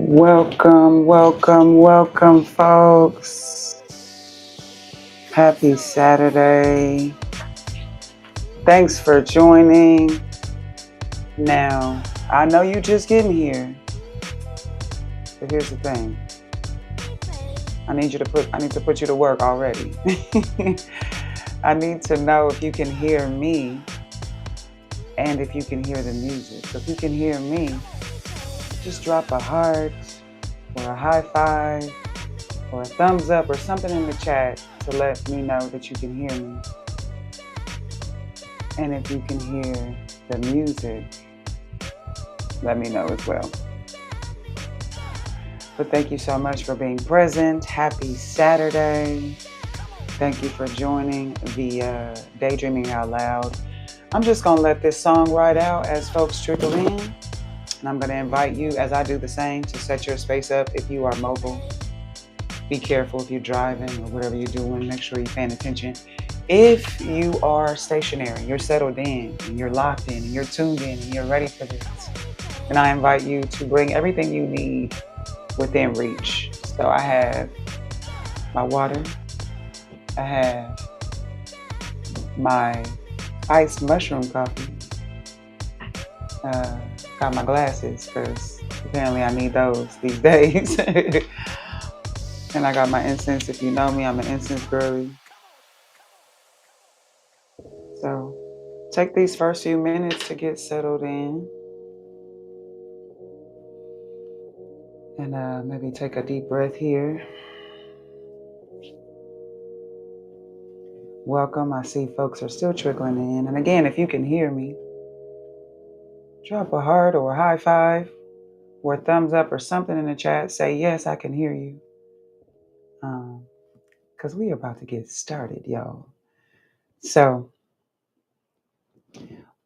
Welcome, welcome, welcome, folks. Happy Saturday. Thanks for joining. Now, I know you just getting here, but here's the thing. I need to put you to work already. I need to know if you can hear me and if you can hear the music. So if you can hear me, just drop a heart or a high five or a thumbs up or something in the chat to let me know that you can hear me. And if you can hear the music, let me know as well. But thank you so much for being present. Happy Saturday. Thank you for joining the Daydreaming Out Loud. I'm just going to let this song ride out as folks trickle in. And I'm going to invite you, as I do the same, to set your space up if you are mobile. Be careful if you're driving or whatever you're doing. Make sure you're paying attention. If you are stationary, you're settled in, and you're locked in, and you're tuned in, and you're ready for this, then I invite you to bring everything you need within reach. So I have my water, I have my iced mushroom coffee, got my glasses because apparently I need those these days. And I got my incense. If you know me, I'm an incense girly. So take these first few minutes to get settled in. And maybe take a deep breath here. Welcome. I see folks are still trickling in. And again, if you can hear me, drop a heart or a high five or a thumbs up or something in the chat. Say, yes, I can hear you. Because we are about to get started, y'all. So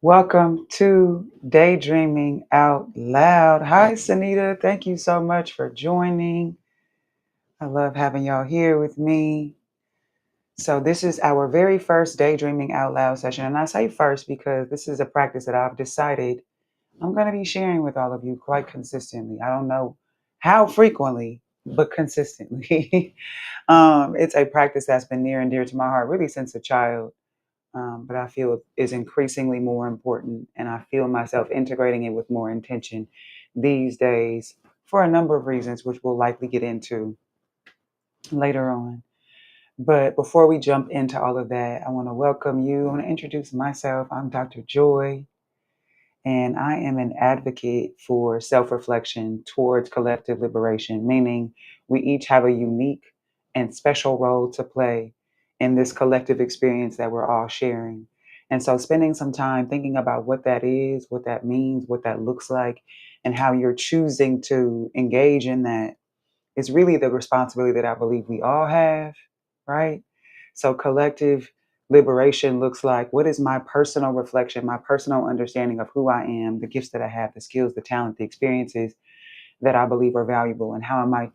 welcome to Daydreaming Out Loud. Hi, Sanita. Thank you so much for joining. I love having y'all here with me. So this is our very first Daydreaming Out Loud session. And I say first because this is a practice that I've decided I'm going to be sharing with all of you quite consistently. I don't know how frequently, but consistently. It's a practice that's been near and dear to my heart really since a child. But I feel is increasingly more important. And I feel myself integrating it with more intention these days for a number of reasons, which we'll likely get into later on. But before we jump into all of that, I want to welcome you. I want to introduce myself. I'm Dr. Joy, and I am an advocate for self-reflection towards collective liberation, meaning we each have a unique and special role to play in this collective experience that we're all sharing. And so spending some time thinking about what that is, what that means, what that looks like, and how you're choosing to engage in that is really the responsibility that I believe we all have, right? So collective liberation looks like, what is my personal reflection, my personal understanding of who I am, the gifts that I have, the skills, the talent, the experiences that I believe are valuable, and how am I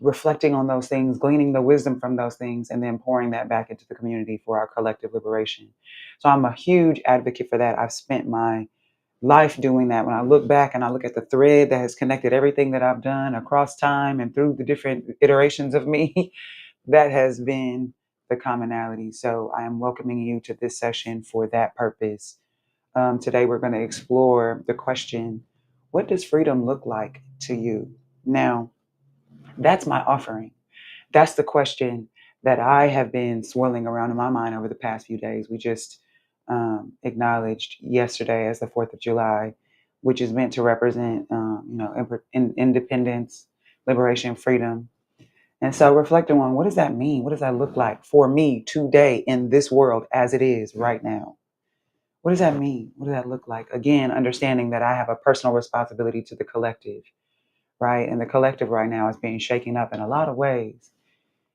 reflecting on those things, gleaning the wisdom from those things, and then pouring that back into the community for our collective liberation. So I'm a huge advocate for that. I've spent my life doing that. When I look back and I look at the thread that has connected everything that I've done across time and through the different iterations of me, that has been the commonality. So I am welcoming you to this session for that purpose. Today we're going to explore the question, what does freedom look like to you? Now, that's my offering. That's the question that I have been swirling around in my mind over the past few days. We just acknowledged yesterday as the 4th of July, which is meant to represent, independence, liberation, freedom. And so reflecting on, what does that mean? What does that look like for me today in this world as it is right now? What does that mean? What does that look like? Again, understanding that I have a personal responsibility to the collective, right? And the collective right now is being shaken up in a lot of ways.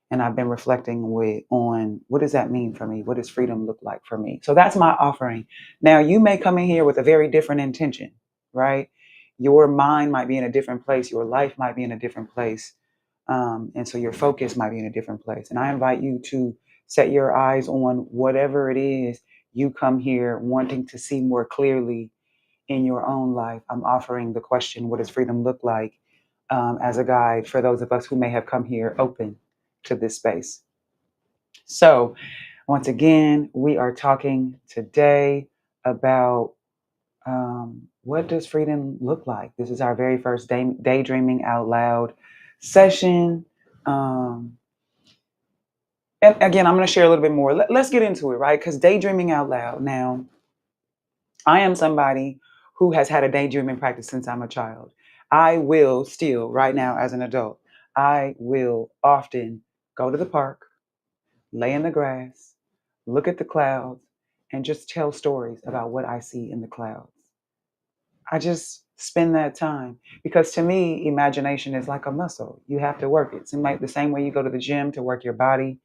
And I've been reflecting on, what does that mean for me? What does freedom look like for me? So that's my offering. Now, you may come in here with a very different intention, right? Your mind might be in a different place. Your life might be in a different place. And so your focus might be in a different place. And I invite you to set your eyes on whatever it is you come here wanting to see more clearly in your own life. I'm offering the question, what does freedom look like? as a guide for those of us who may have come here open to this space. So, once again, we are talking today about what does freedom look like? This is our very first Daydreaming Out Loud session. Um, and again, I'm going to share a little bit more. Let's get into it, right? Because daydreaming out loud. Now, I am somebody who has had a daydreaming practice since I'm a child. I will still, right now, as an adult, I will often go to the park, lay in the grass, look at the clouds, and just tell stories about what I see in the clouds. I just spend that time because to me, imagination is like a muscle. You have to work it. It's like the same way you go to the gym to work your body,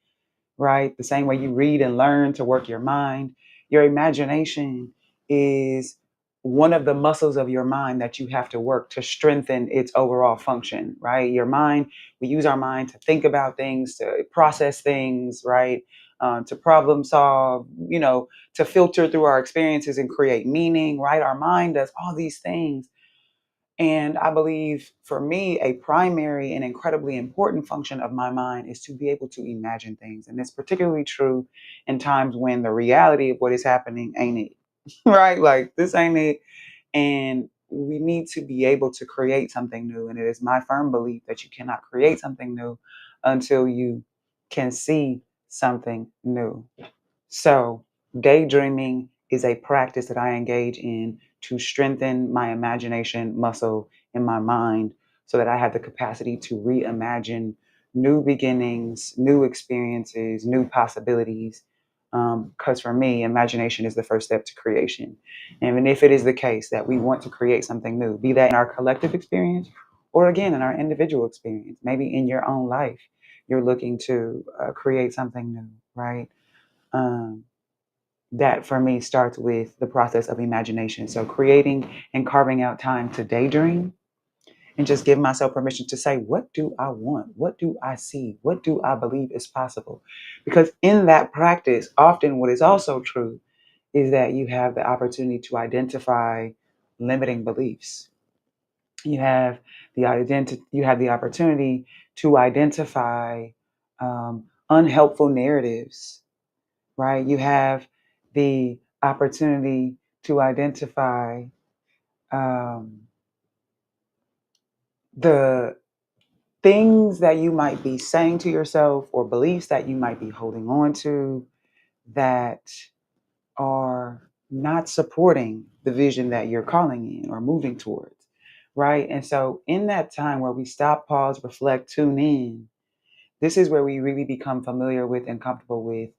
right? The same way you read and learn to work your mind. Your imagination is one of the muscles of your mind that you have to work to strengthen its overall function, right? Your mind, we use our mind to think about things, to process things, right? To problem solve, to filter through our experiences and create meaning, right? Our mind does all these things, and I believe for me, a primary and incredibly important function of my mind is to be able to imagine things. And it's particularly true in times when the reality of what is happening ain't it, right? Like, this ain't it. And we need to be able to create something new. And it is my firm belief that you cannot create something new until you can see something new. So, daydreaming is a practice that I engage in to strengthen my imagination muscle in my mind so that I have the capacity to reimagine new beginnings, new experiences, new possibilities. Because for me, imagination is the first step to creation. And if it is the case that we want to create something new, be that in our collective experience or again in our individual experience, maybe in your own life, you're looking to create something new, right? Um, that for me starts with the process of imagination. So creating and carving out time to daydream and just give myself permission to say, what do I want? What do I see? What do I believe is possible? Because in that practice, often what is also true is that you have the opportunity to identify limiting beliefs. You have the opportunity to identify unhelpful narratives, right? You have the opportunity to identify um, the things that you might be saying to yourself or beliefs that you might be holding on to that are not supporting the vision that you're calling in or moving towards, right? And so, in that time where we stop, pause, reflect, tune in, this is where we really become familiar with and comfortable with,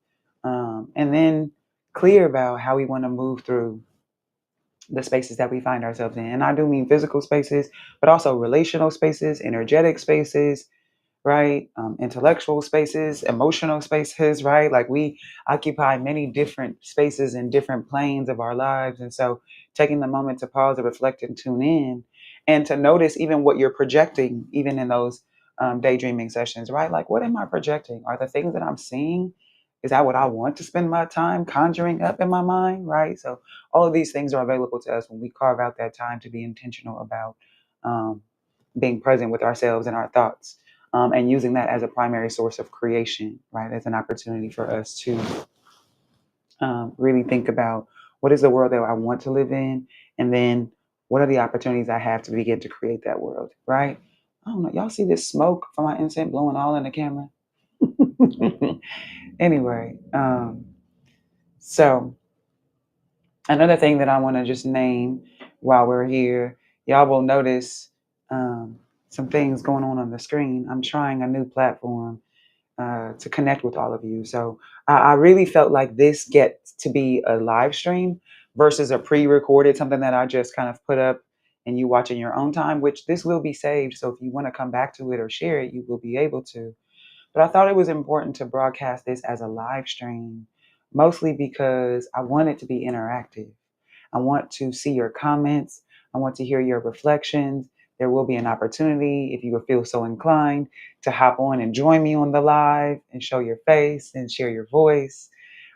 and then clear about how we want to move through the spaces that we find ourselves in. And I do mean physical spaces, but also relational spaces, energetic spaces, right? Intellectual spaces, emotional spaces, right? Like, we occupy many different spaces and different planes of our lives. And so taking the moment to pause and reflect and tune in and to notice even what you're projecting, even in those daydreaming sessions, right? Like, what am I projecting? Are the things that I'm seeing, is that what I want to spend my time conjuring up in my mind, right? So all of these things are available to us when we carve out that time to be intentional about um, being present with ourselves and our thoughts, and using that as a primary source of creation, right? As an opportunity for us to really think about what is the world that I want to live in, and then what are the opportunities I have to begin to create that world, right? I don't know. Y'all see this smoke from my incense blowing all in the camera? Anyway, so another thing that I want to just name while we're here, y'all will notice some things going on the screen. I'm trying a new platform to connect with all of you. So I really felt like this gets to be a live stream versus a pre-recorded, something that I just kind of put up and you watch in your own time, which this will be saved. So if you want to come back to it or share it, you will be able to. But I thought it was important to broadcast this as a live stream, mostly because I want it to be interactive. I want to see your comments. I want to hear your reflections. There will be an opportunity, if you feel so inclined, to hop on and join me on the live and show your face and share your voice,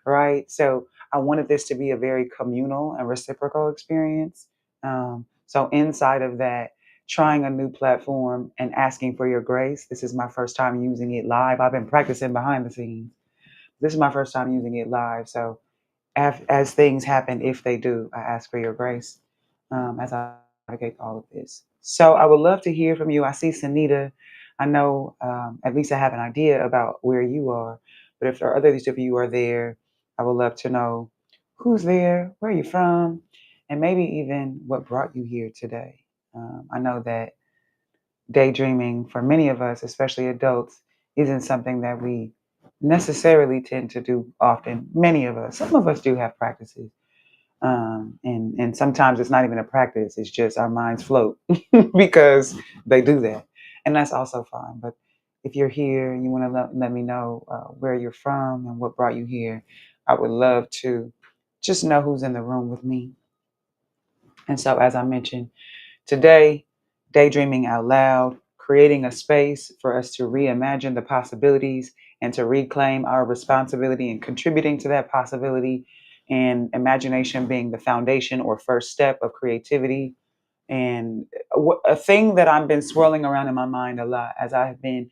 right? So I wanted this to be a very communal and reciprocal experience. So inside of that, trying a new platform and asking for your grace. This is my first time using it live. I've been practicing behind the scenes. This is my first time using it live. So as things happen, if they do, I ask for your grace as I navigate all of this. So I would love to hear from you. I see Sanita. I know at least I have an idea about where you are. But if there are others of you are there, I would love to know who's there, where you're from, and maybe even what brought you here today. I know that daydreaming for many of us, especially adults, isn't something that we necessarily tend to do often. Many of us, some of us do have practices. And sometimes it's not even a practice, it's just our minds float because they do that. And that's also fine. But if you're here and you want to let me know where you're from and what brought you here, I would love to just know who's in the room with me. And so, as I mentioned, today, daydreaming out loud, creating a space for us to reimagine the possibilities and to reclaim our responsibility and contributing to that possibility, and imagination being the foundation or first step of creativity. And a thing that I've been swirling around in my mind a lot as I have been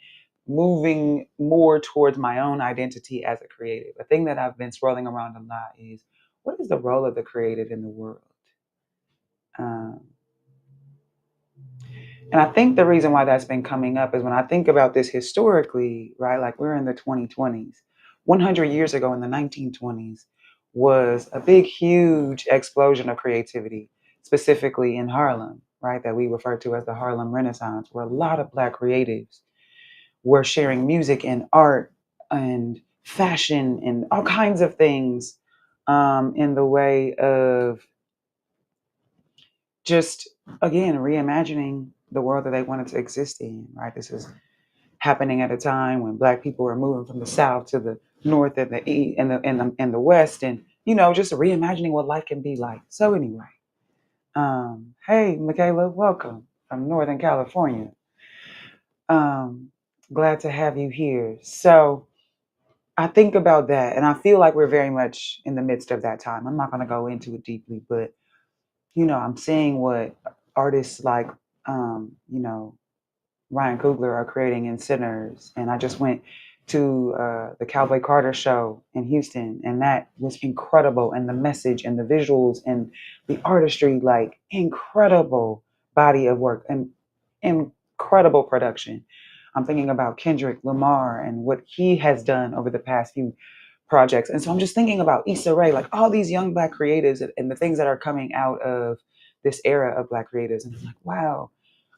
moving more towards my own identity as a creative, a thing that I've been swirling around a lot is, what is the role of the creative in the world? Um, And I think the reason why that's been coming up is when I think about this historically, right? Like we're in the 2020s. 100 years ago in the 1920s was a big, huge explosion of creativity, specifically in Harlem, right? That we refer to as the Harlem Renaissance, where a lot of Black creatives were sharing music and art and fashion and all kinds of things in the way of just, again, reimagining the world that they wanted to exist in, right? This is happening at a time when Black people are moving from the South to the North and the East and the West, and just reimagining what life can be like. So anyway, hey, Michaela, welcome from Northern California. Um, Glad to have you here. So I think about that, and I feel like we're very much in the midst of that time. I'm not going to go into it deeply, but I'm seeing what artists like, you know, Ryan Coogler are creating in Sinners. And I just went to the Cowboy Carter show in Houston, and that was incredible. And the message and the visuals and the artistry, like incredible body of work and incredible production. I'm thinking about Kendrick Lamar and what he has done over the past few projects. And so I'm just thinking about Issa Rae, like all these young Black creatives and the things that are coming out of this era of Black creatives. And I'm like, wow,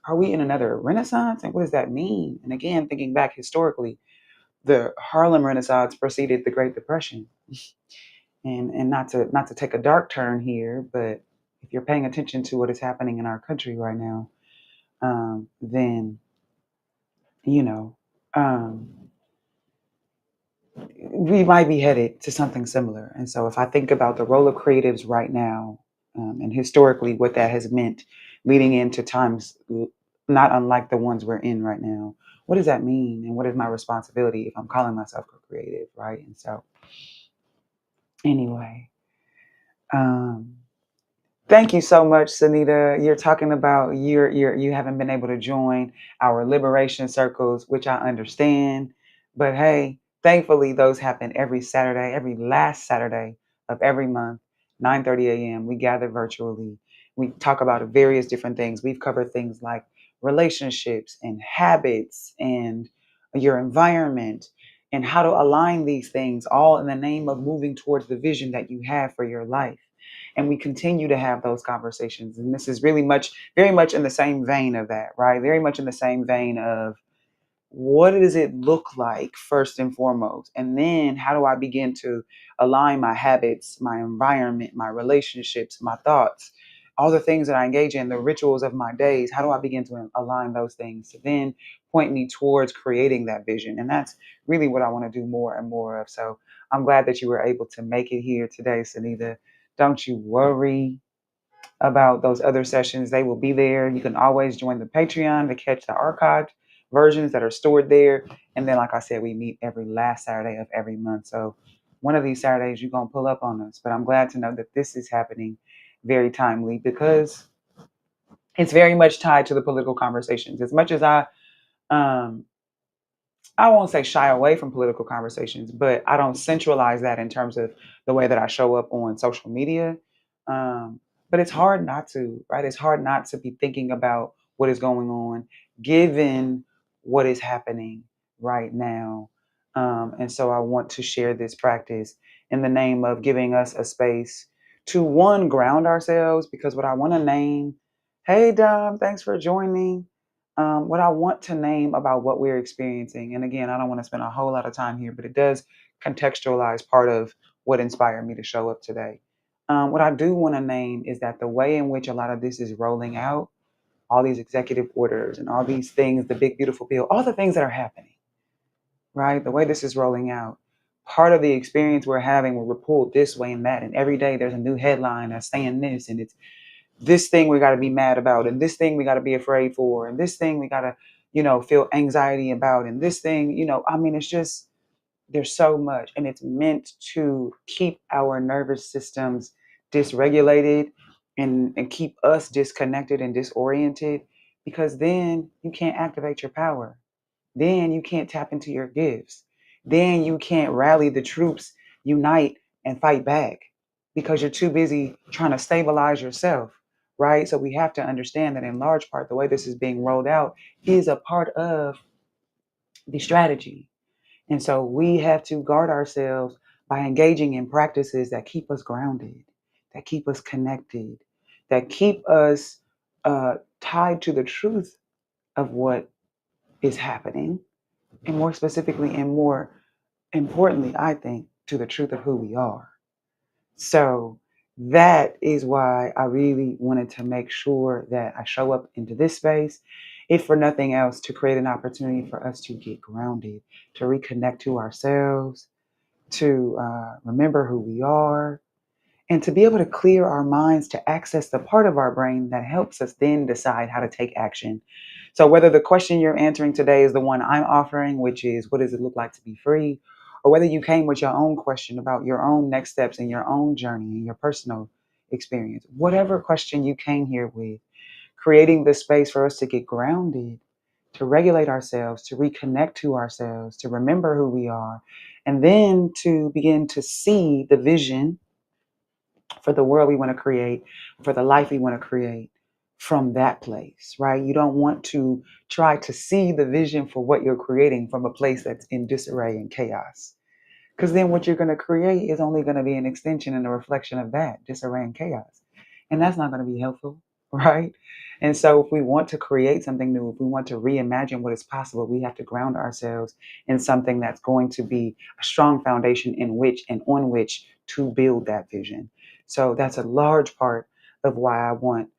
are we in another renaissance? And what does that mean? And again, thinking back historically, the Harlem Renaissance preceded the Great Depression. And not to take a dark turn here, but if you're paying attention to what is happening in our country right now, then you know um, we might be headed to something similar. And so, if I think about the role of creatives right now, and historically what that has meant leading into times not unlike the ones we're in right now, what does that mean? And what is my responsibility if I'm calling myself a creative, right? And so, anyway, um, thank you so much, Sunita. You're talking about you haven't been able to join our liberation circles, which I understand. But hey, thankfully those happen every Saturday, every last Saturday of every month, 9:30 a.m. We gather virtually. We talk about various different things. We've covered things like relationships and habits and your environment and how to align these things all in the name of moving towards the vision that you have for your life. And we continue to have those conversations, and this is really very much in the same vein of that, right? Very much in the same vein of, what does it look like first and foremost, and then how do I begin to align my habits, my environment, my relationships, my thoughts, all the things that I engage in, the rituals of my days, how do I begin to align those things to then point me towards creating that vision? And that's really what I want to do more and more of. So I'm glad that you were able to make it here today, Sunita. Don't you worry about those other sessions. They will be there. You can always join the Patreon to catch the archived versions that are stored there. And then, like I said, we meet every last Saturday of every month. So one of these Saturdays, you're going to pull up on us. But I'm glad to know that this is happening very timely, because It's very much tied to the political conversations. As much as um, I won't say shy away from political conversations, but I don't centralize that in terms of the way that I show up on social media. Um, but it's hard not to, right? It's hard not to be thinking about what is going on, given what is happening right now. And so I want to share this practice in the name of giving us a space to one, ground ourselves, because what I want to name, hey, Dom, thanks for joining, what I want to name about what we're experiencing. And again, I don't want to spend a whole lot of time here, but it does contextualize part of what inspired me to show up today. What I do want to name is that the way in which a lot of this is rolling out, all these executive orders and all these things, the big, beautiful bill, all the things that are happening, right? The way this is rolling out, part of the experience we're having where we're pulled this way and that. And every day there's a new headline that's saying this, and it's this thing we got to be mad about, and this thing we got to be afraid for, and this thing we got to, feel anxiety about, and this thing, I mean, it's just, there's so much, and it's meant to keep our nervous systems dysregulated, and keep us disconnected and disoriented, because then you can't activate your power, then you can't tap into your gifts. Then you can't rally the troops, unite, and fight back because you're too busy trying to stabilize yourself, right? So we have to understand that in large part, the way this is being rolled out is a part of the strategy. And so we have to guard ourselves by engaging in practices that keep us grounded, that keep us connected, that keep us tied to the truth of what is happening, and more specifically and more importantly, I think, to the truth of who we are. So that is why I really wanted to make sure that I show up into this space, if for nothing else, to create an opportunity for us to get grounded, to reconnect to ourselves, to remember who we are, and to be able to clear our minds to access the part of our brain that helps us then decide how to take action. So, whether the question you're answering today is the one I'm offering, which is what does it look like to be free, or whether you came with your own question about your own next steps in your own journey and your personal experience, whatever question you came here with, creating the space for us to get grounded, to regulate ourselves, to reconnect to ourselves, to remember who we are, and then to begin to see the vision for the world we want to create, for the life we want to create from that place, right? You don't want to try to see the vision for what you're creating from a place that's in disarray and chaos. Because then what you're going to create is only going to be an extension and a reflection of that disarray and chaos. And that's not going to be helpful, right? And so, if we want to create something new, if we want to reimagine what is possible, we have to ground ourselves in something that's going to be a strong foundation in which and on which to build that vision. So, that's a large part of why I want,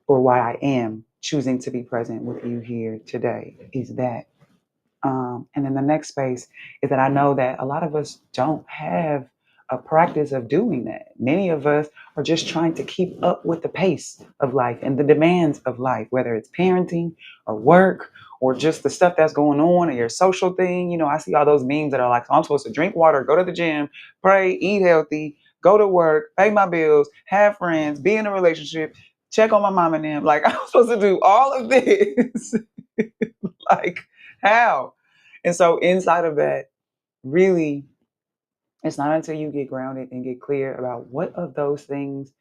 or why I am choosing to be present with you here today, is that. And then the next space is that I know that a lot of us don't have a practice of doing that. Many of us are just trying to keep up with the pace of life and the demands of life, whether it's parenting or work or just the stuff that's going on or your social thing. I see all those memes that are like, "So I'm supposed to drink water, go to the gym, pray, eat healthy, go to work, pay my bills, have friends, be in a relationship, check on my mom and them." Like, I'm supposed to do all of this. Like, how? And so inside of that, really, it's not until you get grounded and get clear about what of those things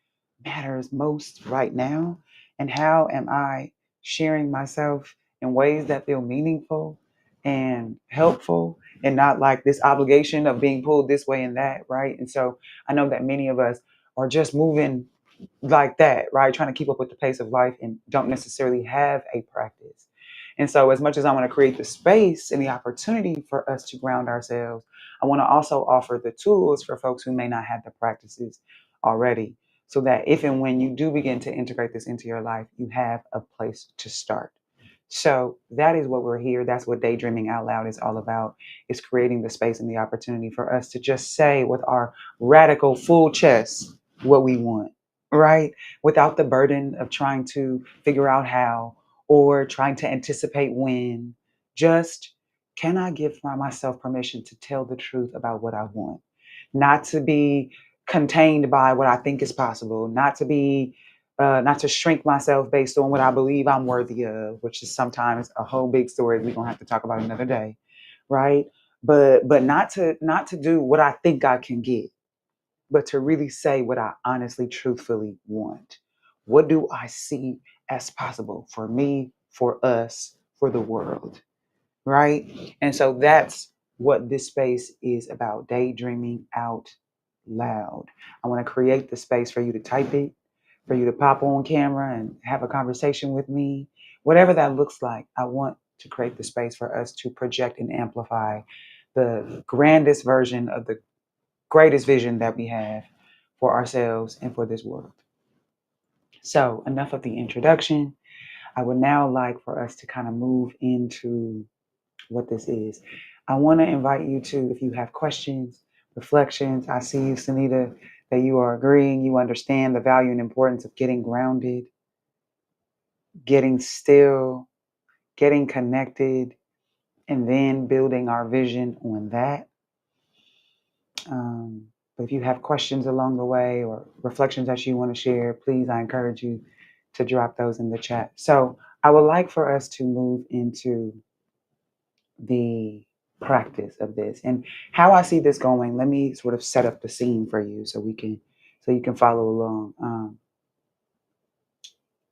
matters most right now, and how am I sharing myself in ways that feel meaningful and helpful, and not like this obligation of being pulled this way and that, right? And so I know that many of us are just moving like that, right? Trying to keep up with the pace of life and don't necessarily have a practice. And so, as much as I want to create the space and the opportunity for us to ground ourselves, I want to also offer the tools for folks who may not have the practices already, so that if and when you do begin to integrate this into your life, you have a place to start. So that is what we're here. That's what Daydreaming Out Loud is all about, is creating the space and the opportunity for us to just say with our radical full chest what we want, right? Without the burden of trying to figure out how or trying to anticipate when. Just, can I give myself permission to tell the truth about what I want? Not to be contained by what I think is possible, not to be not to shrink myself based on what I believe I'm worthy of, which is sometimes a whole big story we're gonna have to talk about another day, right? But not to do what I think I can get, but to really say what I honestly, truthfully want. What do I see as possible for me, for us, for the world, right? And so that's what this space is about, daydreaming out loud. I want to create the space for you to type it, for you to pop on camera and have a conversation with me, whatever that looks like. I want to create the space for us to project and amplify the grandest version of the greatest vision that we have for ourselves and for this world. So, enough of the introduction. I would now like for us to kind of move into what this is. I want to invite you to, if you have questions, reflections. I see you, Sunita, that you are agreeing, you understand the value and importance of getting grounded, getting still, getting connected, and then building our vision on that. Um, but if you have questions along the way or reflections that you want to share, please, I encourage you to drop those in the chat. So I would like for us to move into the practice of this and how I see this going. Let me sort of set up the scene for you so you can follow along.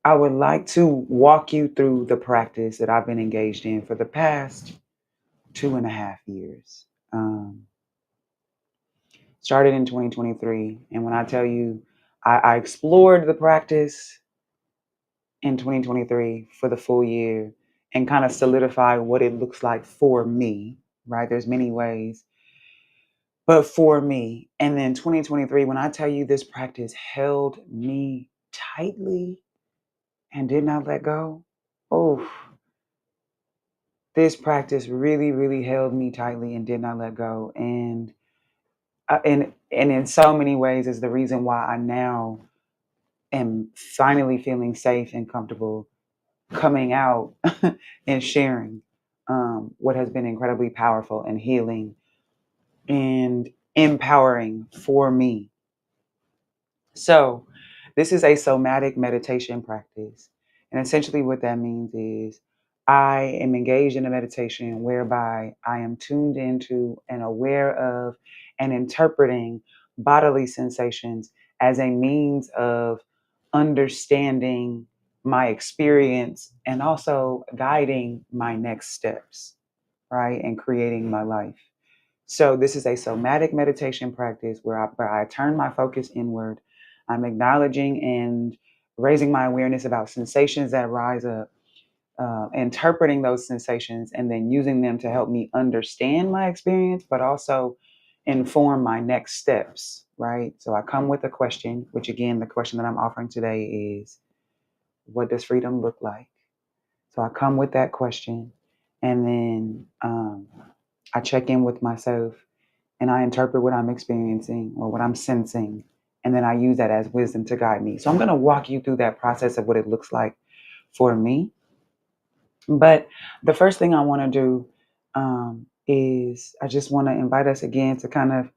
I would like to walk you through the practice that I've been engaged in for the past 2.5 years. Started in 2023, and when I tell you, I explored the practice in 2023 for the full year and kind of solidify what it looks like for me. Right? There's many ways but for me. And then 2023, when I tell you this practice held me tightly and did not let go, oh, this practice really, really held me tightly and did not let go. And in so many ways is the reason why I now am finally feeling safe and comfortable coming out and sharing what has been incredibly powerful and healing and empowering for me. So, this is a somatic meditation practice. And essentially, what that means is I am engaged in a meditation whereby I am tuned into and aware of and interpreting bodily sensations as a means of understanding my experience and also guiding my next steps, right? And creating my life. So this is a somatic meditation practice where I turn my focus inward. I'm acknowledging and raising my awareness about sensations that rise up, interpreting those sensations, and then using them to help me understand my experience, but also inform my next steps, right? So I come with a question, which again, the question that I'm offering today is, what does freedom look like? So I come with that question, and then I check in with myself and I interpret what I'm experiencing or what I'm sensing, and then I use that as wisdom to guide me. So I'm going to walk you through that process of what it looks like for me. But the first thing I want to do is I just want to invite us again to kind of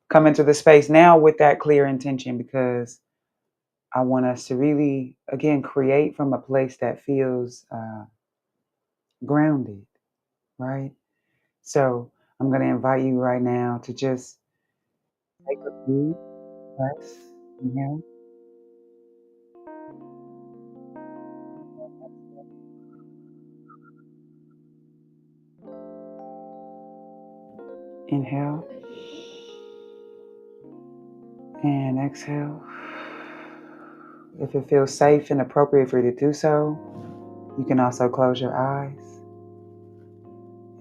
come into the space now with that clear intention, because I want us to really, again, create from a place that feels grounded, right? So I'm going to invite you right now to just take a few breaths. Inhale. Inhale and exhale. If it feels safe and appropriate for you to do so, you can also close your eyes.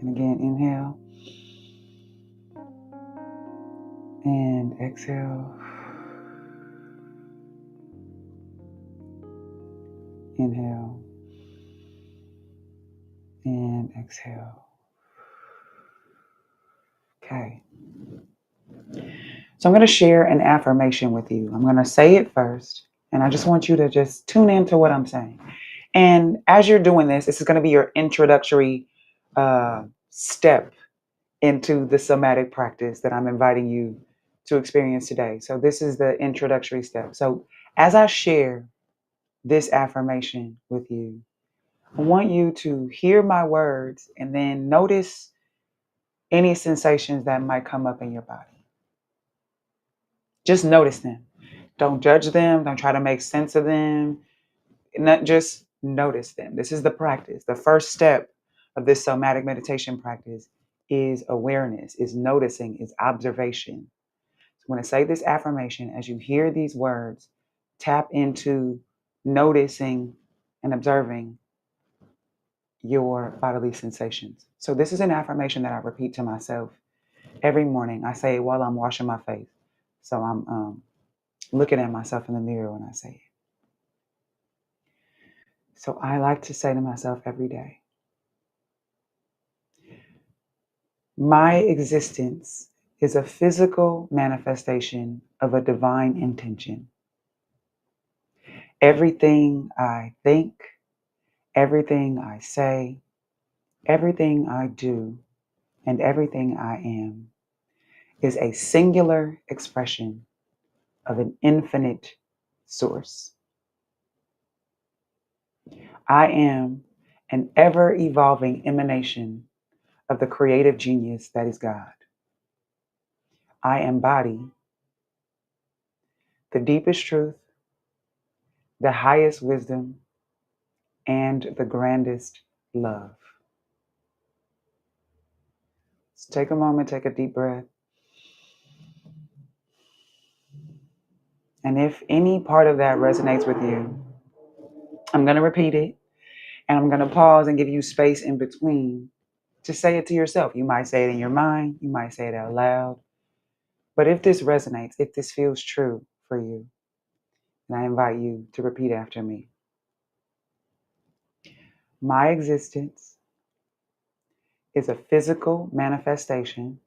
And again, inhale and exhale. Inhale and exhale. Okay. So I'm going to share an affirmation with you. I'm going to say it first, and I just want you to just tune into what I'm saying. And as you're doing this, this is going to be your introductory step into the somatic practice that I'm inviting you to experience today. So this is the introductory step. So as I share, this affirmation with you. I want you to hear my words and then notice any sensations that might come up in your body. Just notice them. Don't judge them. Don't try to make sense of them. Not just notice them. This is the practice. The first step of this somatic meditation practice is awareness, is noticing, is observation. So when I say this affirmation, as you hear these words, tap into noticing and observing your bodily sensations. So this is an affirmation that I repeat to myself every morning. I say it while I'm washing my face. So I'm looking at myself in the mirror when I say it. So I like to say to myself every day, my existence is a physical manifestation of a divine intention. Everything I think, everything I say, everything I do, and everything I am is a singular expression of an infinite source. I am an ever evolving emanation of the creative genius that is God. I embody the deepest truth, the highest wisdom, and the grandest love. So take a moment, take a deep breath. And if any part of that resonates with you, I'm going to repeat it and I'm going to pause and give you space in between to say it to yourself. You might say it in your mind, you might say it out loud. But if this resonates, if this feels true for you, then I invite you to repeat after me. My existence is a physical manifestation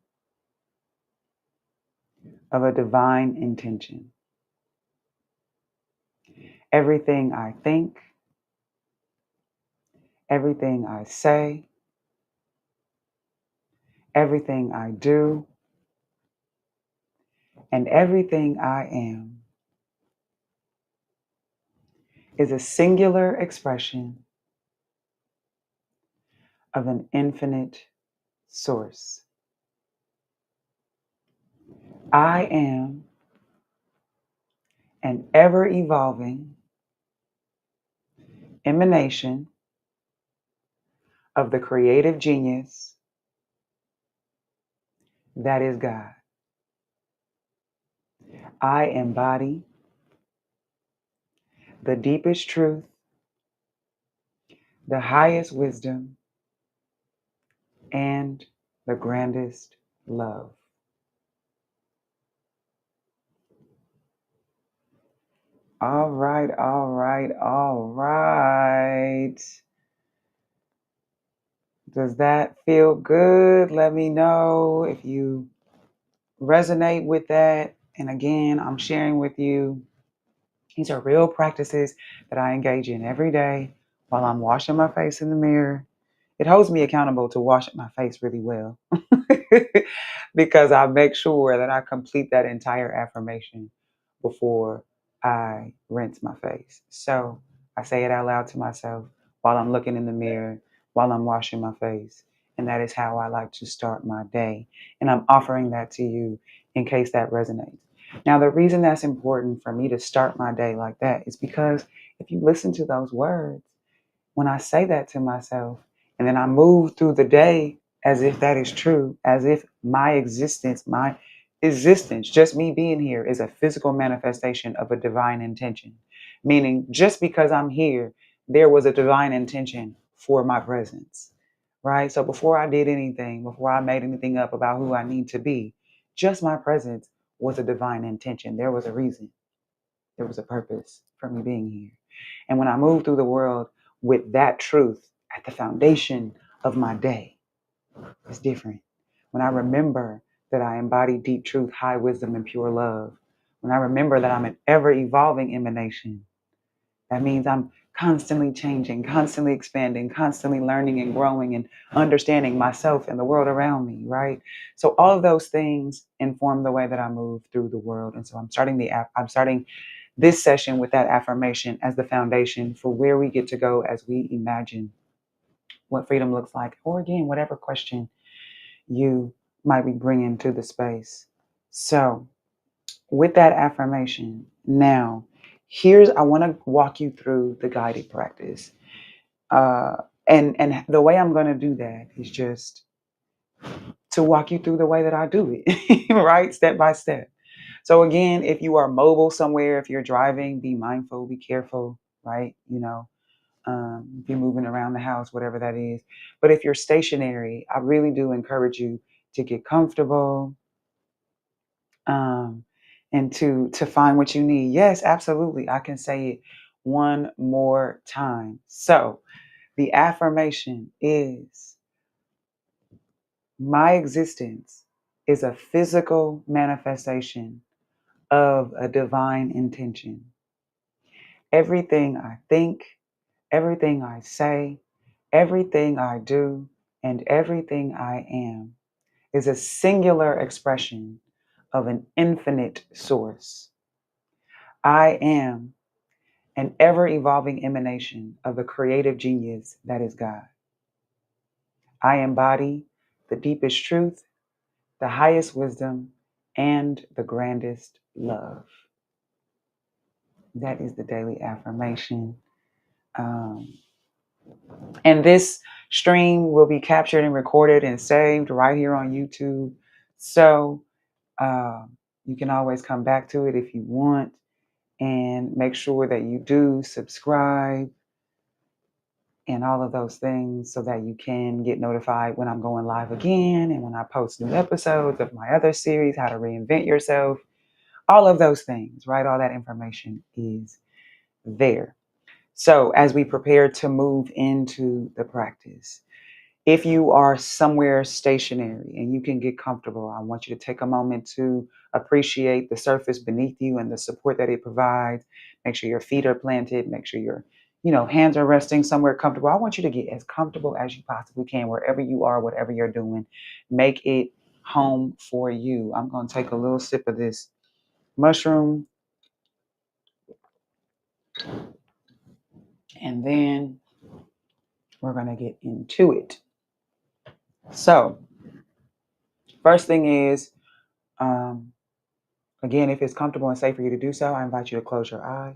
of a divine intention. Everything I think, everything I say, everything I do, and everything I am is a singular expression of an infinite source. I am an ever evolving emanation of the creative genius that is God. I embody the deepest truth, the highest wisdom, and the grandest love. All right, all right, all right. Does that feel good? Let me know if you resonate with that. And again, I'm sharing with you, these are real practices that I engage in every day while I'm washing my face in the mirror. It holds me accountable to washing my face really well because I make sure that I complete that entire affirmation before I rinse my face. So I say it out loud to myself while I'm looking in the mirror, while I'm washing my face. And that is how I like to start my day. And I'm offering that to you in case that resonates. Now, the reason that's important for me to start my day like that is because if you listen to those words, when I say that to myself, and then I move through the day as if that is true, as if my existence, just me being here, is a physical manifestation of a divine intention. Meaning, just because I'm here, there was a divine intention for my presence, right? So before I did anything, before I made anything up about who I need to be, just my presence was a divine intention. There was a reason, there was a purpose for me being here. And when I move through the world with that truth at the foundation of my day, it's different. When I remember that I embody deep truth, high wisdom, and pure love, when I remember that I'm an ever evolving emanation, that means I'm constantly changing, constantly expanding, constantly learning and growing and understanding myself and the world around me, right? So all of those things inform the way that I move through the world. And so I'm starting this session with that affirmation as the foundation for where we get to go as we imagine what freedom looks like, or again, whatever question you might be bringing to the space. So, with that affirmation, now, I want to walk you through the guided practice. Uh, and the way I'm going to do that is just to walk you through the way that I do it, right? Step by step. So again, if you are mobile somewhere, if you're driving, be mindful, be careful, right? If you're moving around the house, whatever that is. But if you're stationary, I really do encourage you to get comfortable, um, and to find what you need. Yes, absolutely. I can say it one more time. So the affirmation is, my existence is a physical manifestation of a divine intention. Everything I think, everything I say, everything I do, and everything I am is a singular expression of an infinite source. I am an ever evolving emanation of the creative genius that is God. I embody the deepest truth, the highest wisdom, and the grandest love. That is the daily affirmation. Um, and this stream will be captured and recorded and saved right here on YouTube. So uh, you can always come back to it if you want, and make sure that you do subscribe and all of those things so that you can get notified when I'm going live again and when I post new episodes of my other series, How to Reinvent Yourself. All of those things, right? All that information is there. So as we prepare to move into the practice, if you are somewhere stationary and you can get comfortable, I want you to take a moment to appreciate the surface beneath you and the support that it provides. Make sure your feet are planted. Make sure your hands are resting somewhere comfortable. I want you to get as comfortable as you possibly can, wherever you are, whatever you're doing. Make it home for you. I'm going to take a little sip of this mushroom, and then we're going to get into it. So, first thing is, um, again, if it's comfortable and safe for you to do so, I invite you to close your eyes.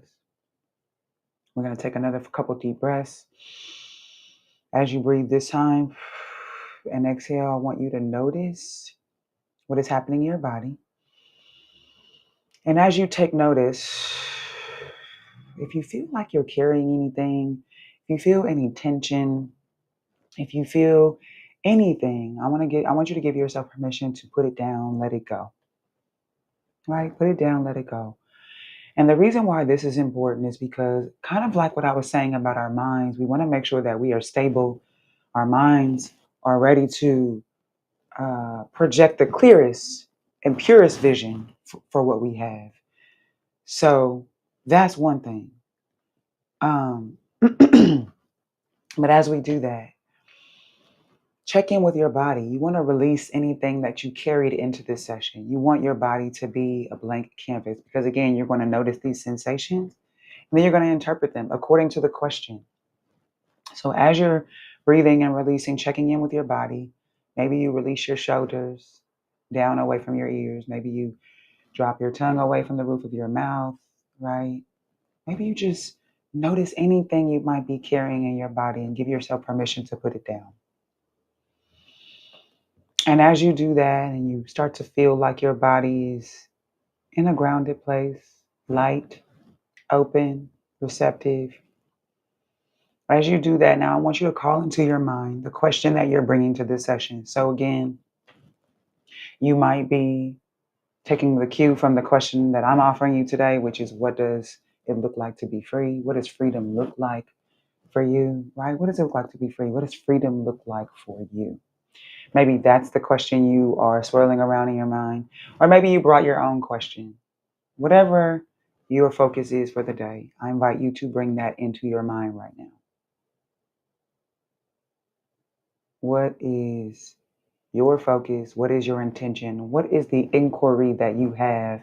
We're going to take another couple deep breaths. As you breathe this time and exhale, I want you to notice what is happening in your body. And as you take notice, if you feel like you're carrying anything, if you feel any tension, if you feel anything, I want you to give yourself permission to put it down, let it go. Right? Put it down, let it go. And the reason why this is important is because, kind of like what I was saying about our minds, we want to make sure that we are stable. Our minds are ready to project the clearest and purest vision for what we have. So that's one thing. But as we do that, check in with your body. You want to release anything that you carried into this session. You want your body to be a blank canvas because, again, you're going to notice these sensations and then you're going to interpret them according to the question. So as you're breathing and releasing, checking in with your body, maybe you release your shoulders down away from your ears. Maybe you drop your tongue away from the roof of your mouth, right? Maybe you just notice anything you might be carrying in your body and give yourself permission to put it down. And as you do that and you start to feel like your body is in a grounded place, light, open, receptive, as you do that now, I want you to call into your mind the question that you're bringing to this session. So again, you might be taking the cue from the question that I'm offering you today, which is, what does it look like to be free? What does freedom look like for you, right? What does it look like to be free? What does freedom look like for you? Maybe that's the question you are swirling around in your mind. Or maybe you brought your own question. Whatever your focus is for the day, I invite you to bring that into your mind right now. What is your focus? What is your intention? What is the inquiry that you have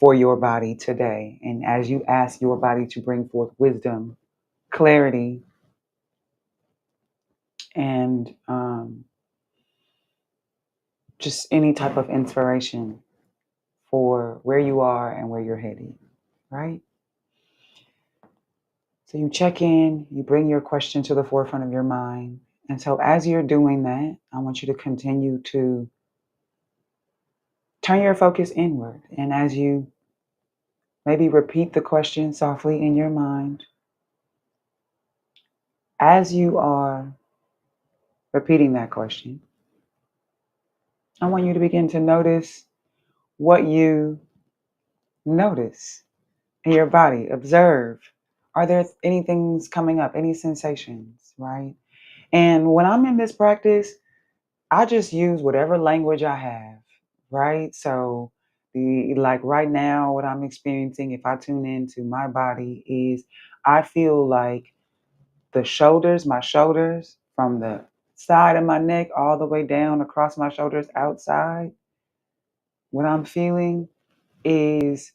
for your body today. And as you ask your body to bring forth wisdom, clarity, and just any type of inspiration for where you are and where you're headed, right? So you check in, you bring your question to the forefront of your mind. And so as you're doing that, I want you to continue to turn your focus inward. And as you maybe repeat the question softly in your mind, as you are repeating that question, I want you to begin to notice what you notice in your body. Observe. Are there any things coming up, any sensations, right? And when I'm in this practice, I just use whatever language I have, right? So the like right now, what I'm experiencing, if I tune into my body, is I feel like the shoulders, my shoulders from the side of my neck all the way down across my shoulders outside. What I'm feeling is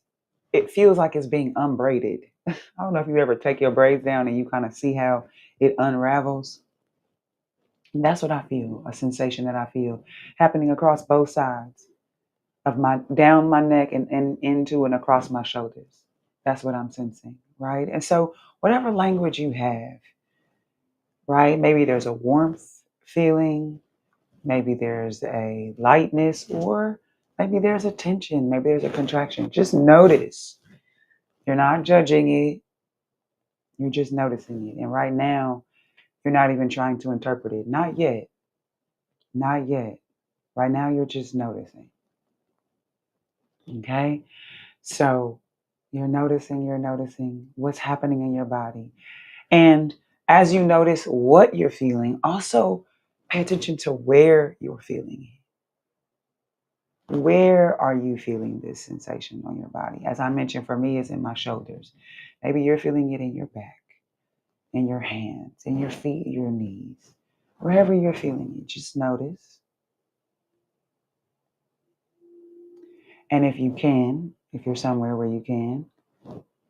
it feels like it's being unbraided. I don't know if you ever take your braids down and you kind of see how it unravels. That's what I feel, a sensation that I feel happening across both sides of my down my neck and into and across my shoulders. That's what I'm sensing, right? And so whatever language you have, right? Maybe there's a warmth feeling, maybe there's a lightness, or maybe there's a tension, maybe there's a contraction. Just notice. You're not judging it, you're just noticing it. And right now, you're not even trying to interpret it. Not yet. Not yet. Right now, you're just noticing. Okay? So you're noticing what's happening in your body. And as you notice what you're feeling, also pay attention to where you're feeling it. Where are you feeling this sensation on your body? As I mentioned, for me, it's in my shoulders. Maybe you're feeling it in your back, in your hands, in your feet, your knees. Wherever you're feeling it, just notice. And if you can, if you're somewhere where you can,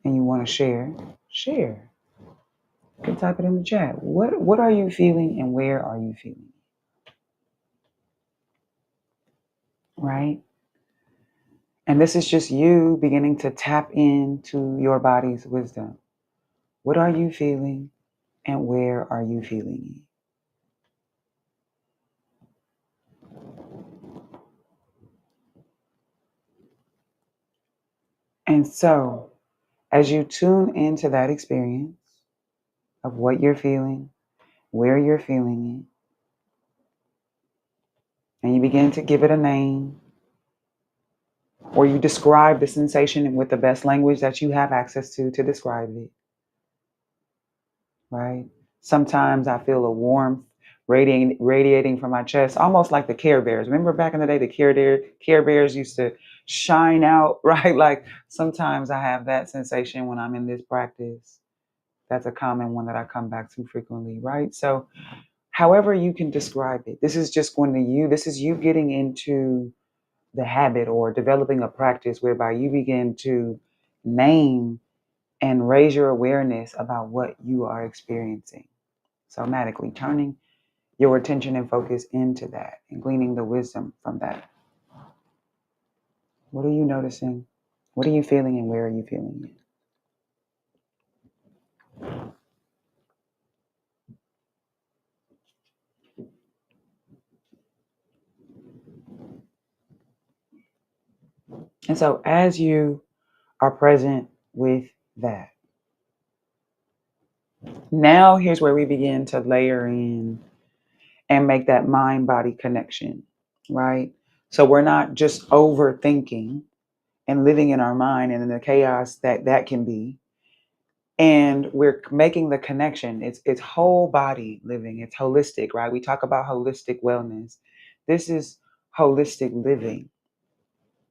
and you want to share, share. You can type it in the chat. What are you feeling and where are you feeling? Right? And this is just you beginning to tap into your body's wisdom. What are you feeling and where are you feeling it? And so, as you tune into that experience of what you're feeling, where you're feeling it, and you begin to give it a name, or you describe the sensation with the best language that you have access to describe it, right? Sometimes I feel a warmth radiating from my chest, almost like the Care Bears. Remember back in the day, the Care Bears used to shine out, right? Like sometimes I have that sensation when I'm in this practice. That's a common one that I come back to frequently, right? So, however you can describe it, this is you getting into the habit or developing a practice whereby you begin to name and raise your awareness about what you are experiencing. Somatically turning your attention and focus into that and gleaning the wisdom from that. What are you noticing? What are you feeling and where are you feeling it? And so as you are present with that, now here's where we begin to layer in and make that mind body connection, right? So we're not just overthinking and living in our mind and in the chaos that that can be. And we're making the connection. It's whole body living. It's holistic, right? We talk about holistic wellness. This is holistic living.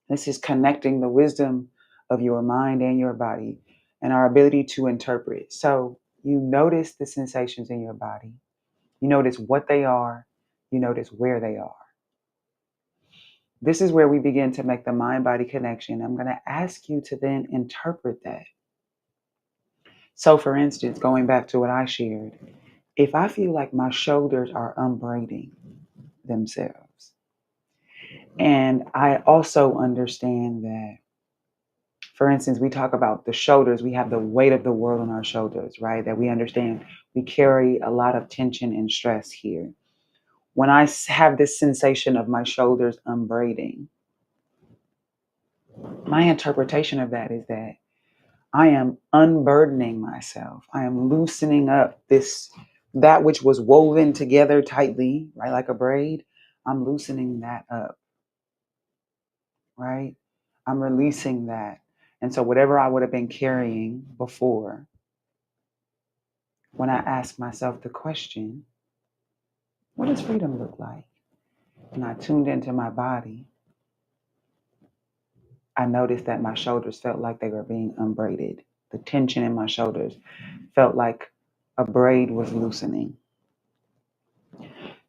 This is connecting the wisdom of your mind and your body and our ability to interpret. So you notice the sensations in your body. You notice what they are. You notice where they are. This is where we begin to make the mind body connection. I'm going to ask you to then interpret that. So, for instance, going back to what I shared, if I feel like my shoulders are unbraiding themselves, and I also understand that, for instance, we talk about the shoulders, we have the weight of the world on our shoulders, right? That we understand we carry a lot of tension and stress here. When I have this sensation of my shoulders unbraiding, my interpretation of that is that I am unburdening myself. I am loosening up that which was woven together tightly, right? Like a braid. I'm loosening that up, right? I'm releasing that. And so whatever I would have been carrying before, when I ask myself the question, what does freedom look like? And I tuned into my body, I noticed that my shoulders felt like they were being unbraided. The tension in my shoulders felt like a braid was loosening.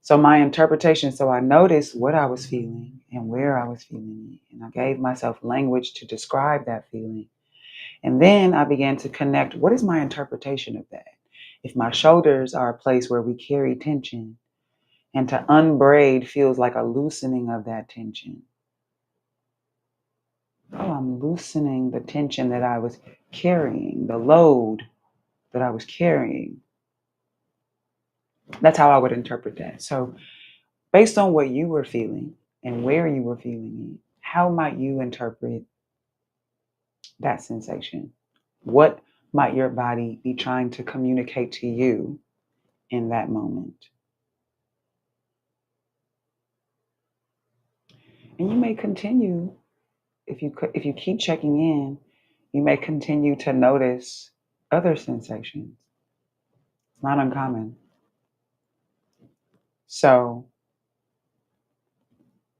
So my interpretation, so I noticed what I was feeling and where I was feeling it. And I gave myself language to describe that feeling. And then I began to connect, what is my interpretation of that? If my shoulders are a place where we carry tension, and to unbraid feels like a loosening of that tension. Oh, I'm loosening the tension that I was carrying, the load that I was carrying. That's how I would interpret that. So, based on what you were feeling and where you were feeling it, how might you interpret that sensation? What might your body be trying to communicate to you in that moment? And you may continue, if you keep checking in, you may continue to notice other sensations. It's not uncommon. So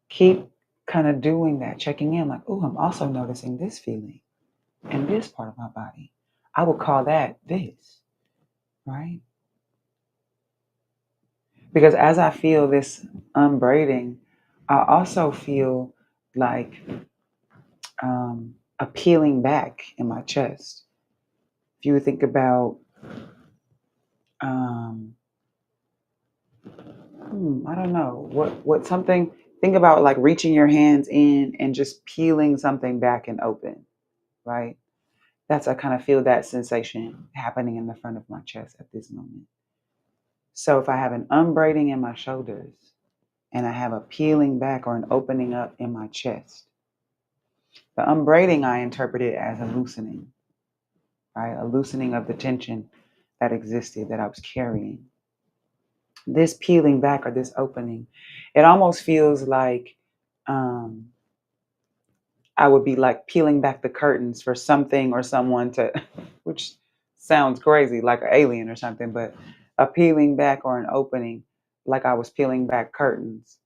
keep kind of doing that, checking in like, oh, I'm also noticing this feeling in this part of my body. I would call that this, right? Because as I feel this unbraiding, I also feel like a peeling back in my chest. If you would think about, um, I don't know, what something, think about like reaching your hands in and just peeling something back and open, right? I kind of feel that sensation happening in the front of my chest at this moment. So if I have an unbraiding in my shoulders and I have a peeling back or an opening up in my chest, the unbraiding I interpret it as a loosening, right? A loosening of the tension that existed that I was carrying. This peeling back or this opening, it almost feels like um, I would be like peeling back the curtains for something or someone to, which sounds crazy, like an alien or something, but a peeling back or an opening, like I was peeling back curtains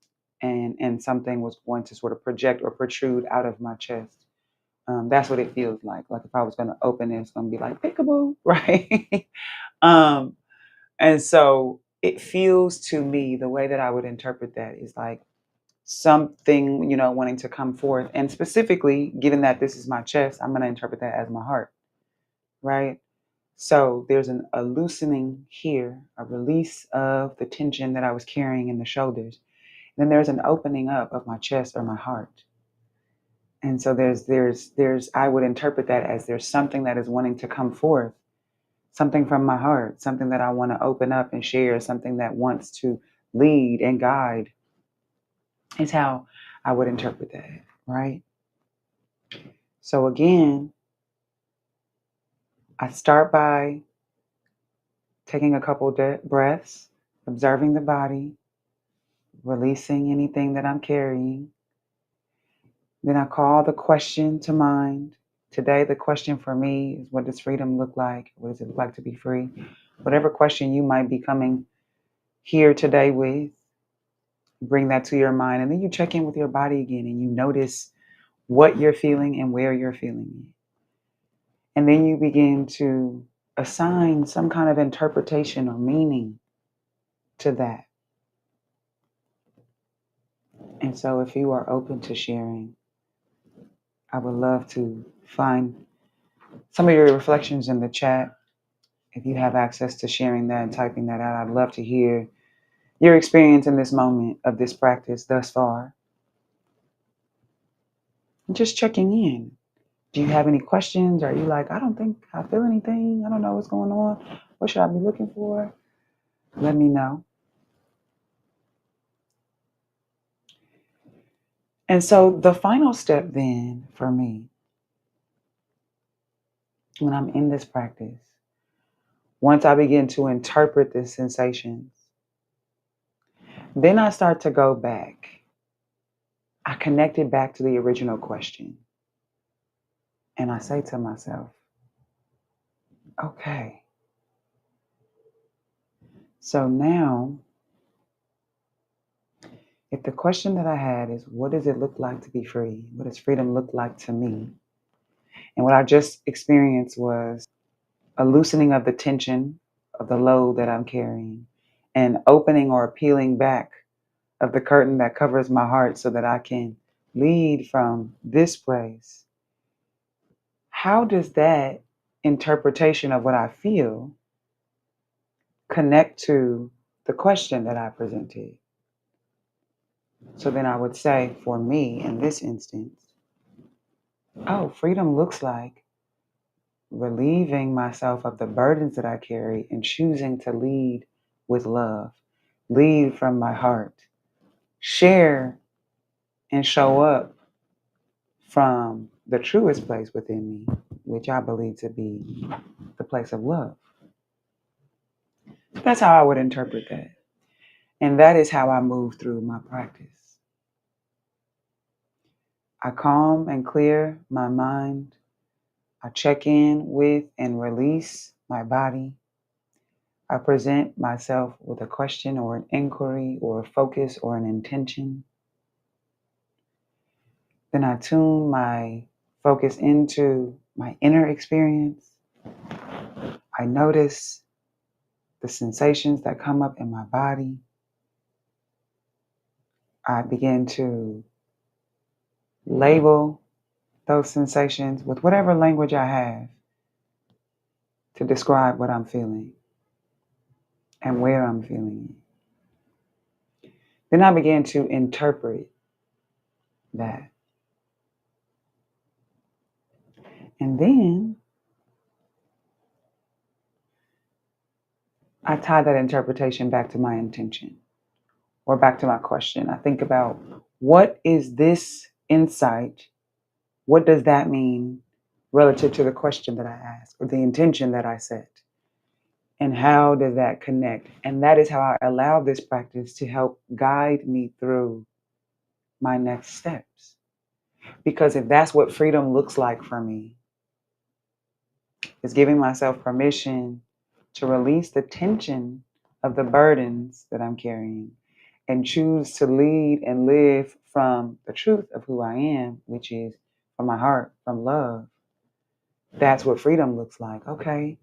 and something was going to sort of project or protrude out of my chest. That's what it feels like. Like if I was going to open it, it's going to be like peekaboo, right? um, and so it feels to me the way that I would interpret that is like something, wanting to come forth. And specifically, given that this is my chest, I'm going to interpret that as my heart, right? So there's a loosening here, a release of the tension that I was carrying in the shoulders. Then there's an opening up of my chest or my heart. And so there's I would interpret that as there's something that is wanting to come forth, something from my heart, something that I want to open up and share, something that wants to lead and guide is how I would interpret that, right? So again, I start by taking a couple breaths, observing the body, releasing anything that I'm carrying. Then I call the question to mind. Today, the question for me is, what does freedom look like? What does it look like to be free? Whatever question you might be coming here today with, bring that to your mind. And then you check in with your body again and you notice what you're feeling and where you're feeling it. And then you begin to assign some kind of interpretation or meaning to that. And so if you are open to sharing, I would love to find some of your reflections in the chat. If you have access to sharing that and typing that out, I'd love to hear your experience in this moment of this practice thus far. And just checking in. Do you have any questions? Are you like, I don't think I feel anything. I don't know what's going on. What should I be looking for? Let me know. And so the final step then for me, when I'm in this practice, once I begin to interpret the sensations, then I start to go back. I connect it back to the original question. And I say to myself, okay, so now if the question that I had is, what does it look like to be free? What does freedom look like to me? And what I just experienced was a loosening of the tension of the load that I'm carrying and opening or peeling back of the curtain that covers my heart so that I can lead from this place. How does that interpretation of what I feel connect to the question that I presented? So then I would say, for me in this instance, oh, freedom looks like relieving myself of the burdens that I carry and choosing to lead with love, lead from my heart, share and show up from the truest place within me, which I believe to be the place of love. That's how I would interpret that. And that is how I move through my practice. I calm and clear my mind. I check in with and release my body. I present myself with a question or an inquiry or a focus or an intention. Then I tune my focus into my inner experience. I notice the sensations that come up in my body. I begin to label those sensations with whatever language I have to describe what I'm feeling and where I'm feeling it. Then I begin to interpret that. And then I tie that interpretation back to my intention or back to my question. I think about, what is this insight? What does that mean relative to the question that I asked or the intention that I set? And how does that connect? And that is how I allow this practice to help guide me through my next steps. Because if that's what freedom looks like for me, is giving myself permission to release the tension of the burdens that I'm carrying and choose to lead and live from the truth of who I am, which is from my heart, from love. That's what freedom looks like. Okay,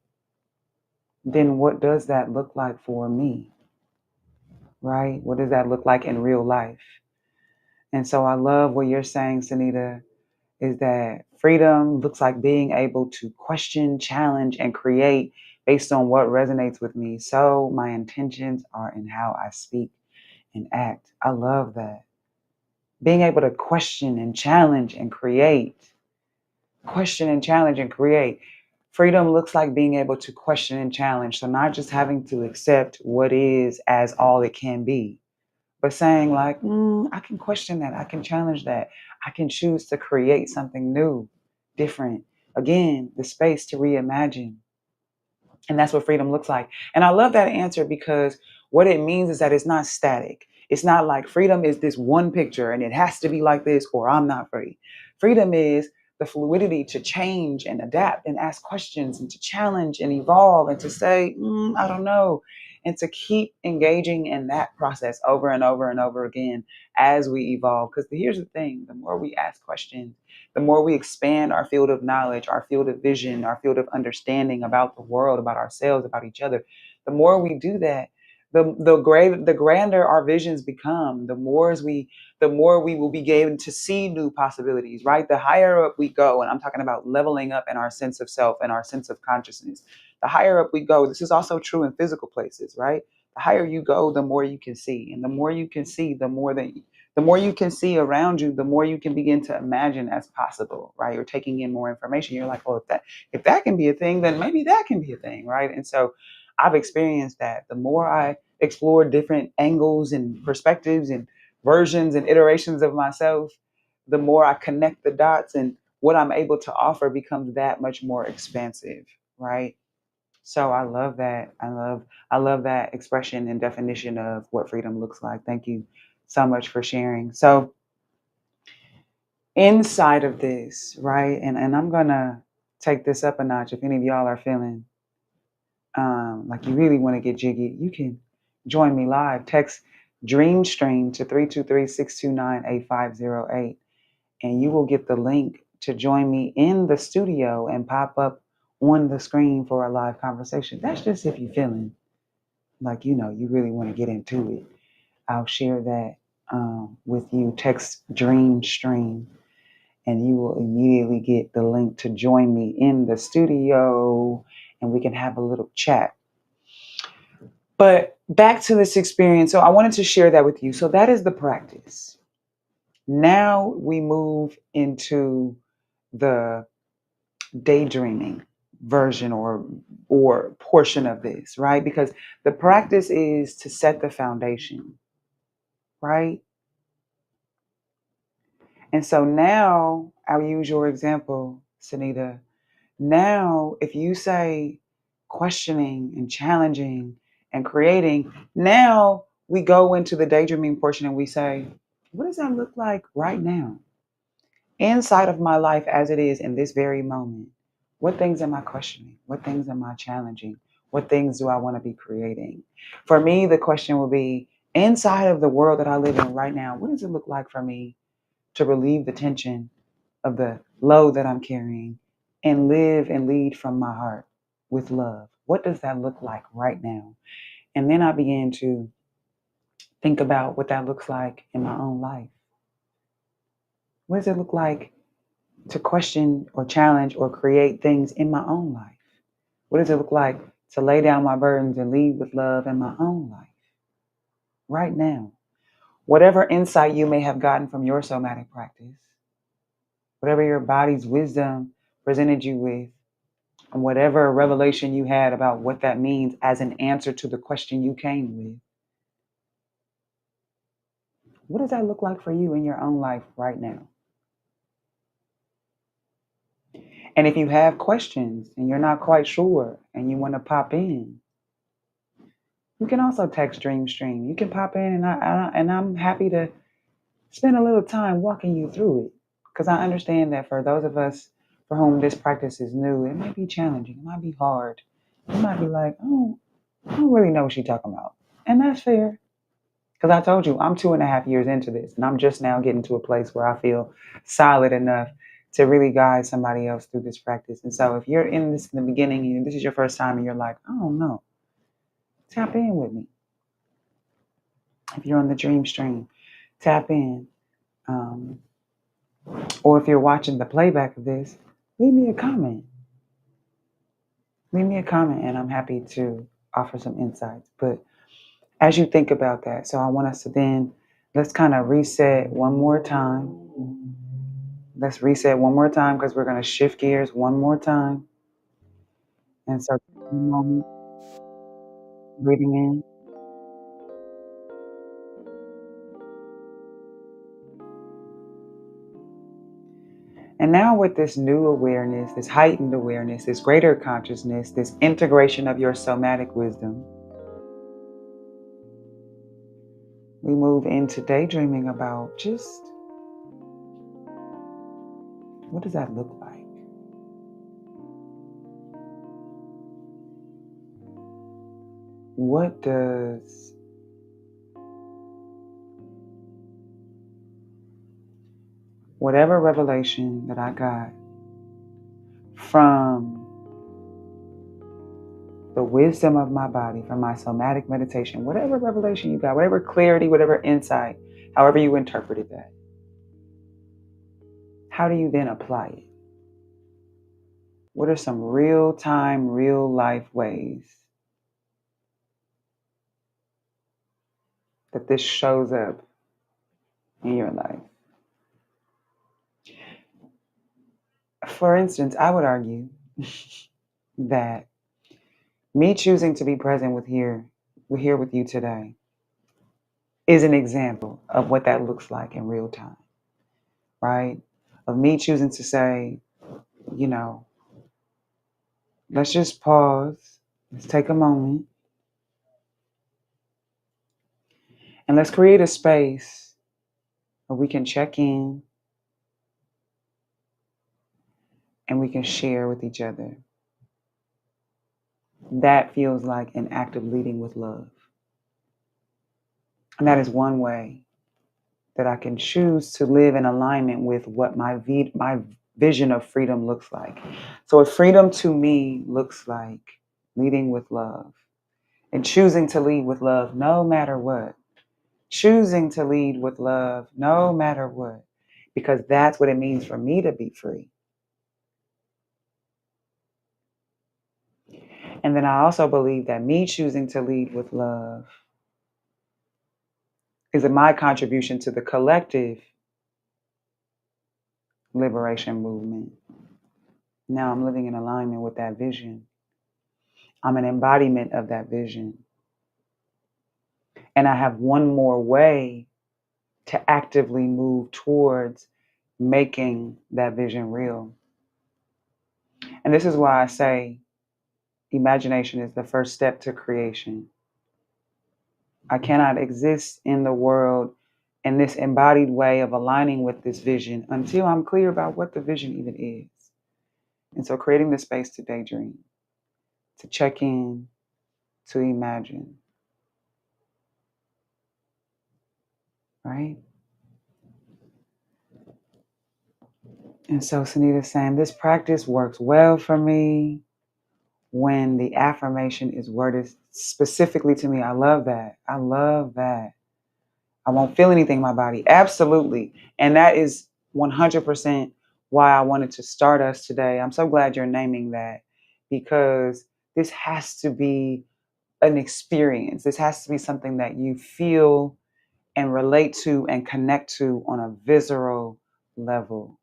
then what does that look like for me? Right? What does that look like in real life? And so I love what you're saying, Sunita, is that freedom looks like being able to question, challenge, and create based on what resonates with me. So my intentions are in how I speak and act. I love that. Being able to question and challenge and create. Question and challenge and create. Freedom looks like being able to question and challenge. So not just having to accept what is as all it can be, but saying like, I can question that. I can challenge that. I can choose to create something new, different. Again, the space to reimagine. And that's what freedom looks like. And I love that answer because what it means is that it's not static. It's not like freedom is this one picture and it has to be like this or I'm not free. Freedom is the fluidity to change and adapt and ask questions and to challenge and evolve and to say, I don't know. And to keep engaging in that process over and over and over again as we evolve. Because here's the thing, the more we ask questions, the more we expand our field of knowledge, our field of vision, our field of understanding about the world, about ourselves, about each other, the more we do that, The grander our visions become, the more we will be able to see new possibilities, right? The higher up we go, and I'm talking about leveling up in our sense of self and our sense of consciousness. The higher up we go, this is also true in physical places, right? The higher you go, the more you can see, and the more you can see, the more you can see around you, the more you can begin to imagine as possible, right? You're taking in more information. You're like, oh, if that can be a thing, then maybe that can be a thing, right? And so I've experienced that. The more I explore different angles and perspectives and versions and iterations of myself, the more I connect the dots, and what I'm able to offer becomes that much more expansive, right? So I love that expression and definition of what freedom looks like. Thank you so much for sharing. So inside of this, right, and I'm gonna take this up a notch. If any of y'all are feeling like you really want to get jiggy, you can join me live. Text Dream Stream to 323-629-8508, and you will get the link to join me in the studio and pop up on the screen for a live conversation. That's just if you're feeling like, you really want to get into it. I'll share that with you. Text Dream Stream, and you will immediately get the link to join me in the studio, and we can have a little chat. But back to this experience. So I wanted to share that with you. So that is the practice. Now we move into the daydreaming version or portion of this, right? Because the practice is to set the foundation, right? And so now I'll use your example, Sunita. Now, if you say questioning and challenging and creating, now we go into the daydreaming portion and we say, what does that look like right now? Inside of my life as it is in this very moment, what things am I questioning? What things am I challenging? What things do I want to be creating? For me, the question will be, inside of the world that I live in right now, what does it look like for me to relieve the tension of the load that I'm carrying and live and lead from my heart with love? What does that look like right now? And then I began to think about what that looks like in my own life. What does it look like to question or challenge or create things in my own life? What does it look like to lay down my burdens and lead with love in my own life right now? Whatever insight you may have gotten from your somatic practice, whatever your body's wisdom presented you with, and whatever revelation you had about what that means as an answer to the question you came with, what does that look like for you in your own life right now? And if you have questions and you're not quite sure and you want to pop in, you can also text Dream Stream. You can pop in, and I'm happy to spend a little time walking you through it, because I understand that for those of us for whom this practice is new, it might be challenging, it might be hard. You might be like, oh, I don't really know what she's talking about, and that's fair. Because I told you, I'm 2.5 years into this, and I'm just now getting to a place where I feel solid enough to really guide somebody else through this practice. And so, if you're in this in the beginning and this is your first time and you're like, I don't know, tap in with me. If you're on the dream stream, tap in. Um, or if you're watching the playback of this, leave me a comment. Leave me a comment, and I'm happy to offer some insights. But as you think about that, so I want us to then let's kind of reset one more time. Let's reset one more time because we're going to shift gears one more time. And so, take a moment, breathing in. And now, with this new awareness, this heightened awareness, this greater consciousness, this integration of your somatic wisdom, we move into daydreaming about just what does that look like? What does whatever revelation that I got from the wisdom of my body, from my somatic meditation, whatever revelation you got, whatever clarity, whatever insight, however you interpreted that, how do you then apply it? What are some real time, real life ways that this shows up in your life? For instance, I would argue that me choosing to be present here with you today is an example of what that looks like in real time, right? Of me choosing to say, you know, let's just pause, let's take a moment, and let's create a space where we can check in and we can share with each other. That feels like an act of leading with love. And that is one way that I can choose to live in alignment with what my vision of freedom looks like. So, if freedom to me looks like leading with love and choosing to lead with love no matter what, choosing to lead with love no matter what, because that's what it means for me to be free. And then I also believe that me choosing to lead with love is my contribution to the collective liberation movement. Now I'm living in alignment with that vision. I'm an embodiment of that vision. And I have one more way to actively move towards making that vision real. And this is why I say imagination is the first step to creation. I cannot exist in the world in this embodied way of aligning with this vision until I'm clear about what the vision even is. And so creating the space to daydream, to check in, to imagine, right? And so Sunita's saying this practice works well for me when the affirmation is worded specifically to me. I love that. I love that. I won't feel anything in my body. Absolutely. And that is 100% why I wanted to start us today. I'm so glad you're naming that, because this has to be an experience. This has to be something that you feel and relate to and connect to on a visceral level,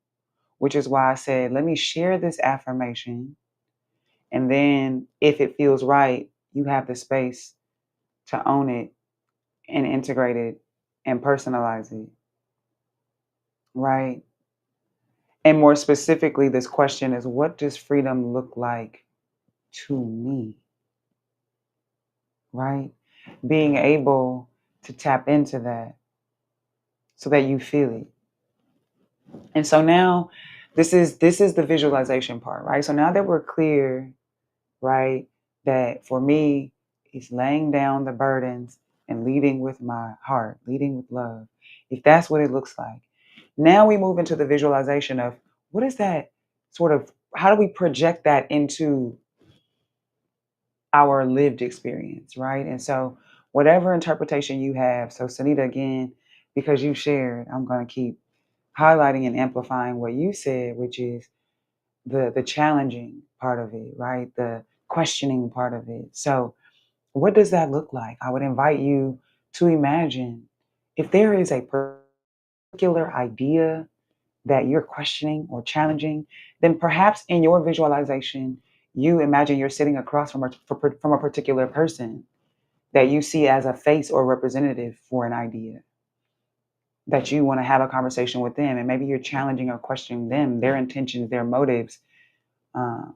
which is why I said, let me share this affirmation. And then if it feels right, you have the space to own it and integrate it and personalize it, right? And more specifically, this question is, what does freedom look like to me, right? Being able to tap into that so that you feel it. And so now this is the visualization part, right? So now that we're clear, right, that for me, it's laying down the burdens and leading with my heart, leading with love. If that's what it looks like, now we move into the visualization of what is that sort of, how do we project that into our lived experience, right? And so, whatever interpretation you have, so Sunita, again, because you shared, I'm going to keep highlighting and amplifying what you said, which is the challenging part of it, right? The questioning part of it. So, what does that look like? I would invite you to imagine if there is a particular idea that you're questioning or challenging, then perhaps in your visualization, you imagine you're sitting across from a particular person that you see as a face or representative for an idea, that you want to have a conversation with them. And maybe you're challenging or questioning them, their intentions, their motives, uh,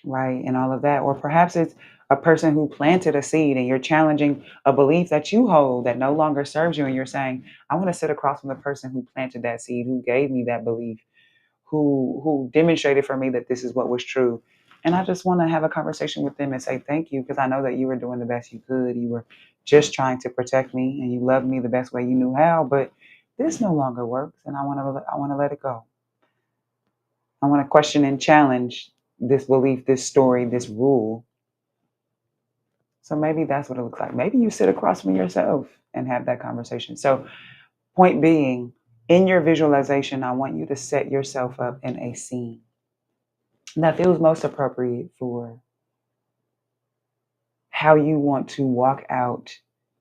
right? And all of that. Or perhaps it's a person who planted a seed and you're challenging a belief that you hold that no longer serves you. And you're saying, I want to sit across from the person who planted that seed, who gave me that belief, who demonstrated for me that this is what was true. And I just want to have a conversation with them and say thank you, because I know that you were doing the best you could. You were just trying to protect me and you loved me the best way you knew how, but this no longer works and I want to let it go. I want to question and challenge this belief, this story, this rule, So maybe that's what it looks like. Maybe you sit across from yourself and have that conversation. So, point being, in your visualization, I want you to set yourself up in a scene that feels most appropriate for how you want to walk out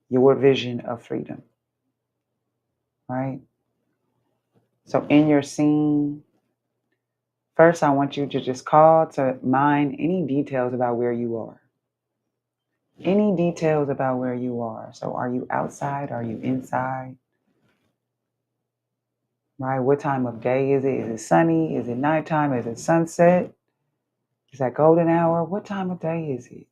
your vision of freedom, right? So, in your scene, first, I want you to just call to mind any details about where you are. Any details about where you are. So, are you outside? Are you inside? Right? What time of day is it? Is it sunny? Is it nighttime? Is it sunset? Is that golden hour? What time of day is it?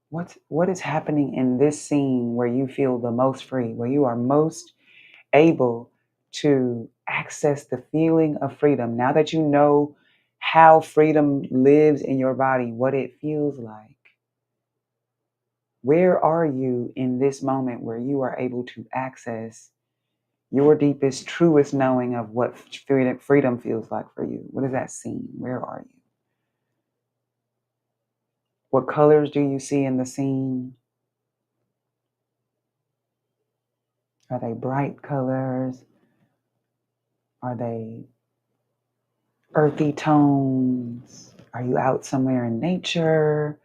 What is happening in this scene where you feel the most free, where you are most able to access the feeling of freedom? Now that you know how freedom lives in your body, what it feels like, where are you in this moment where you are able to access your deepest, truest knowing of what freedom feels like for you? What is that scene? Where are you? What colors do you see in the scene? Are they bright colors? Are they earthy tones? Are you out somewhere in nature?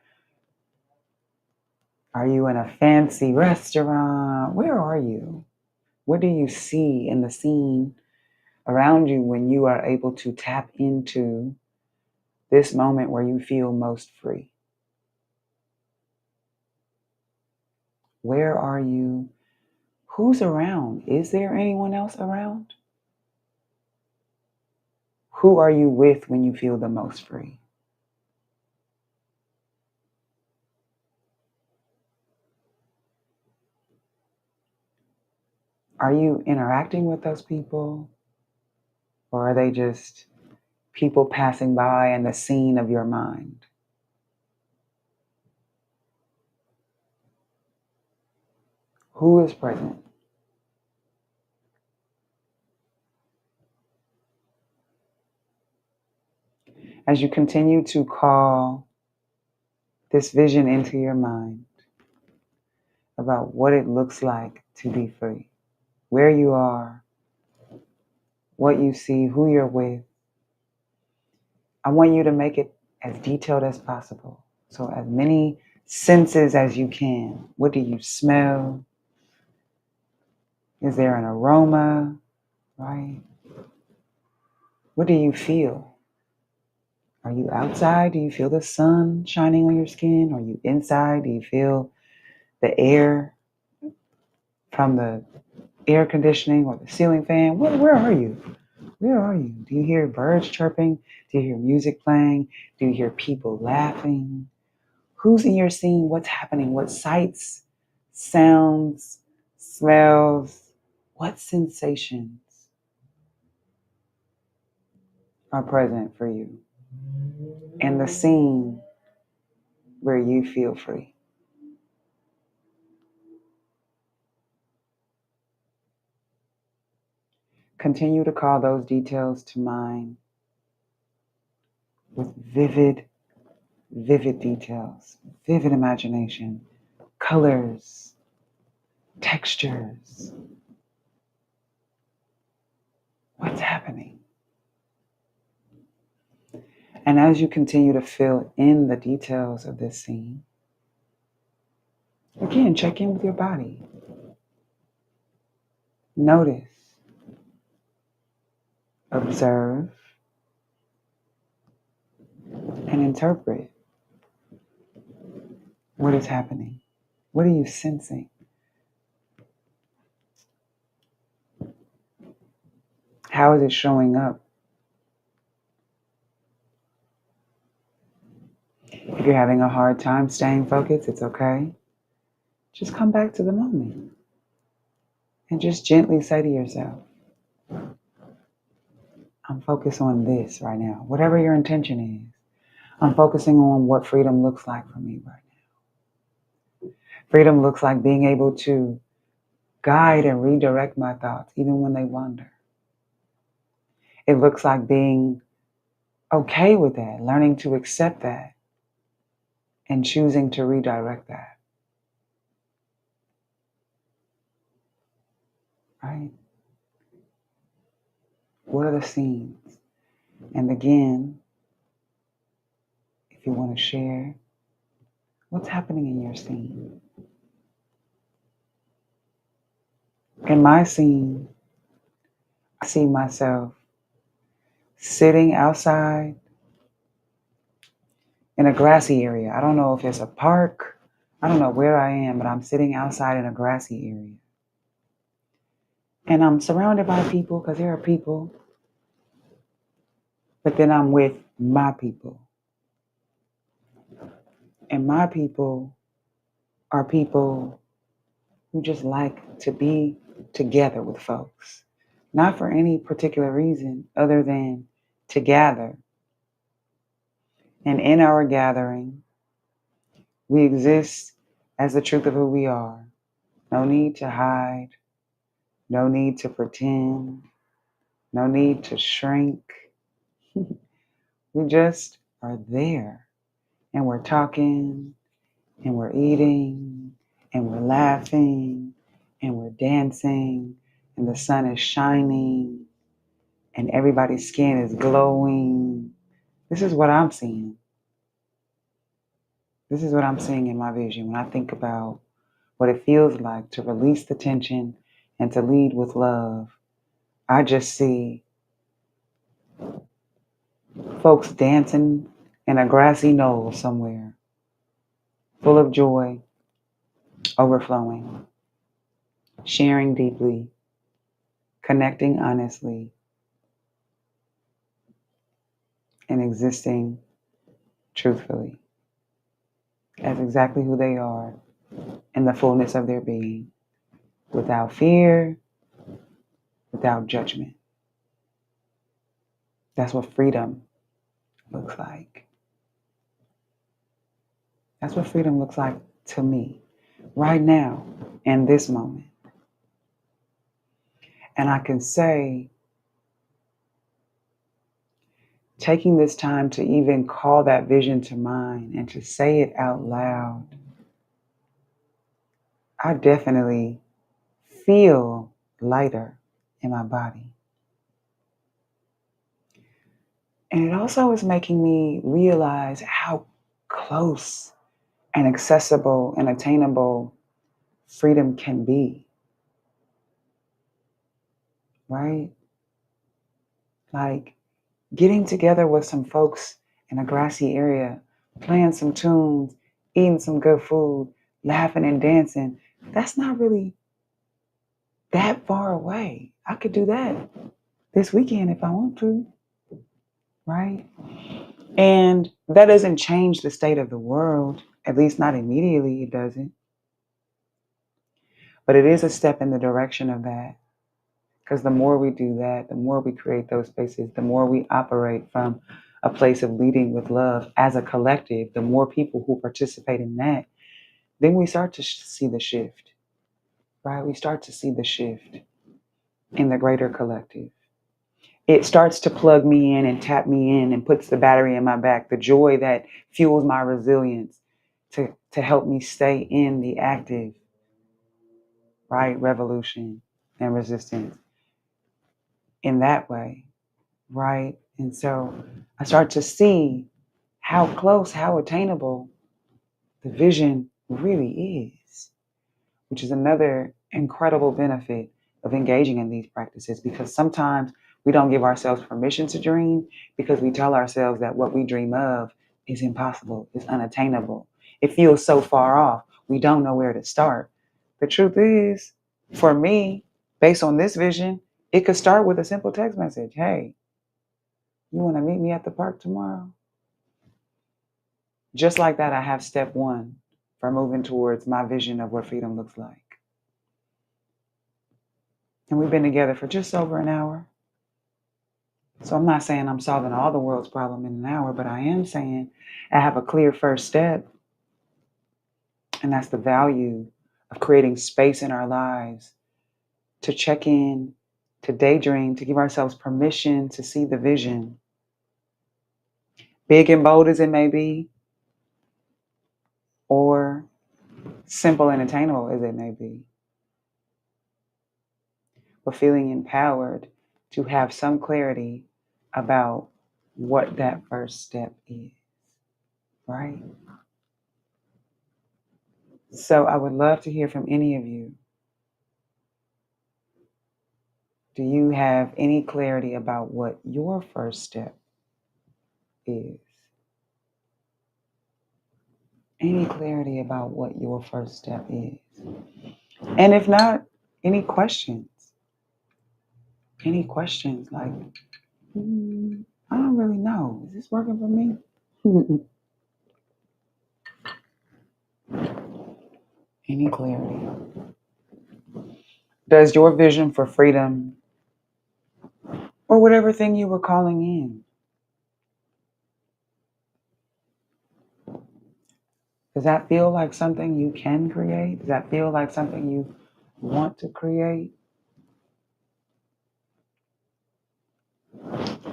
Are you in a fancy restaurant? Where are you? What do you see in the scene around you when you are able to tap into this moment where you feel most free? Where are you? Who's around? Is there anyone else around? Who are you with when you feel the most free? Are you interacting with those people? Or are they just people passing by in the scene of your mind? Who is present? As you continue to call this vision into your mind about what it looks like to be free, where you are, what you see, who you're with, I want you to make it as detailed as possible. So, as many senses as you can. What do you smell? Is there an aroma? Right? What do you feel? Are you outside? Do you feel the sun shining on your skin? Are you inside? Do you feel the air from the air conditioning or the ceiling fan? Where are you? Where are you? Do you hear birds chirping? Do you hear music playing? Do you hear people laughing? Who's in your scene? What's happening? What sights, sounds, smells, what sensations are present for you in the scene where you feel free? Continue to call those details to mind with vivid details, vivid imagination, colors, textures. What's happening? And as you continue to fill in the details of this scene, again, check in with your body. Notice, observe, and interpret what is happening. What are you sensing? How is it showing up? If you're having a hard time staying focused, it's okay. Just come back to the moment and just gently say to yourself, I'm focused on this right now. Whatever your intention is, I'm focusing on what freedom looks like for me right now. Freedom looks like being able to guide and redirect my thoughts even when they wander. It looks like being okay with that, learning to accept that, and choosing to redirect that, right? What are the scenes? And again, if you want to share, what's happening in your scene? In my scene, I see myself sitting outside in a grassy area. I don't know if it's a park. I don't know where I am, but I'm sitting outside in a grassy area. And I'm surrounded by people because there are people, but then I'm with my people. And my people are people who just like to be together with folks, not for any particular reason other than to gather. And in our gathering, we exist as the truth of who we are. No need to hide, no need to pretend, no need to shrink. We just are there and we're talking and we're eating and we're laughing and we're dancing and the sun is shining and everybody's skin is glowing. This is what I'm seeing. This is what I'm seeing in my vision when I think about what it feels like to release the tension and to lead with love. I just see folks dancing in a grassy knoll somewhere, full of joy, overflowing, sharing deeply, connecting honestly, and existing truthfully as exactly who they are in the fullness of their being, without fear, without judgment. That's what freedom looks like. That's what freedom looks like to me right now in this moment. And I can say, taking this time to even call that vision to mind and to say it out loud, I definitely feel lighter in my body. And it also is making me realize how close and accessible and attainable freedom can be, right? Like getting together with some folks in a grassy area, playing some tunes, eating some good food, laughing and dancing. That's not really that far away. I could do that this weekend if I want to, right? And that doesn't change the state of the world, at least not immediately, it doesn't. But it is a step in the direction of that. Because the more we do that, the more we create those spaces, the more we operate from a place of leading with love as a collective, the more people who participate in that, then we start to see the shift, right? We start to see the shift in the greater collective. It starts to plug me in and tap me in and puts the battery in my back, the joy that fuels my resilience to help me stay in the active, right? Revolution and resistance in that way, right? And so I start to see how close, how attainable the vision really is, which is another incredible benefit of engaging in these practices because sometimes we don't give ourselves permission to dream because we tell ourselves that what we dream of is impossible, is unattainable. It feels so far off. We don't know where to start. The truth is, for me, based on this vision, it could start with a simple text message. Hey, you want to meet me at the park tomorrow? Just like that, I have step one for moving towards my vision of what freedom looks like. And we've been together for just over an hour. So I'm not saying I'm solving all the world's problem in an hour, but I am saying I have a clear first step. And that's the value of creating space in our lives to check in, to daydream, to give ourselves permission to see the vision, big and bold as it may be, or simple and attainable as it may be, but feeling empowered to have some clarity about what that first step is, right? So I would love to hear from any of you. Do you have any clarity about what your first step is? Any clarity about what your first step is? And if not, any questions? Any questions like, I don't really know. Is this working for me? Any clarity? Does your vision for freedom or whatever thing you were calling in, does that feel like something you can create? Does that feel like something you want to create?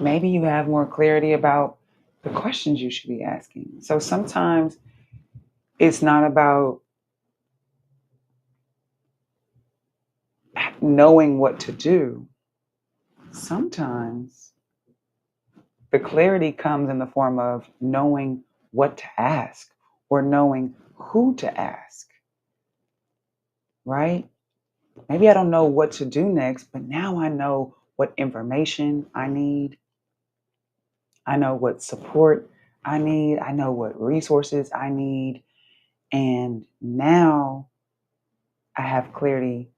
Maybe you have more clarity about the questions you should be asking. So sometimes it's not about knowing what to do. Sometimes the clarity comes in the form of knowing what to ask or knowing who to ask, right? Maybe I don't know what to do next, but now I know what information I need. I know what support I need. I know what resources I need. And now I have clarity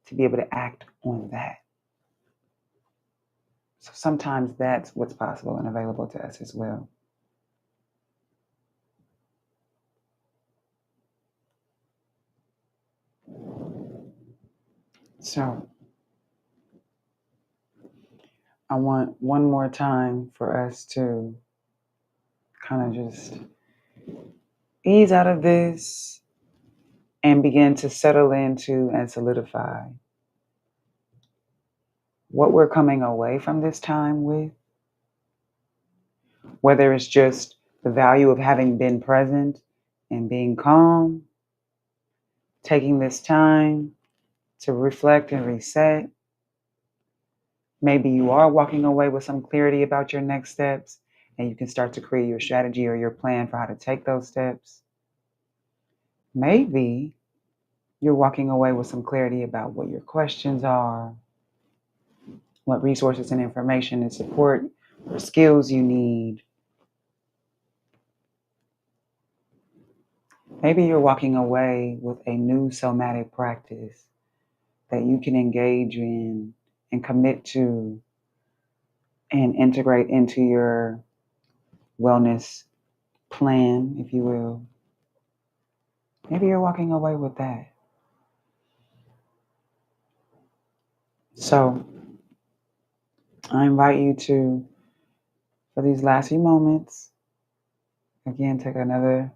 to be able to act on that. So sometimes that's what's possible and available to us as well. So I want one more time for us to kind of just ease out of this and begin to settle into and solidify what we're coming away from this time with, whether it's just the value of having been present and being calm, taking this time to reflect and reset. Maybe you are walking away with some clarity about your next steps and you can start to create your strategy or your plan for how to take those steps. Maybe you're walking away with some clarity about what your questions are, what resources and information and support or skills you need. Maybe you're walking away with a new somatic practice that you can engage in and commit to and integrate into your wellness plan, if you will. Maybe you're walking away with that. So I invite you to, for these last few moments, again, take another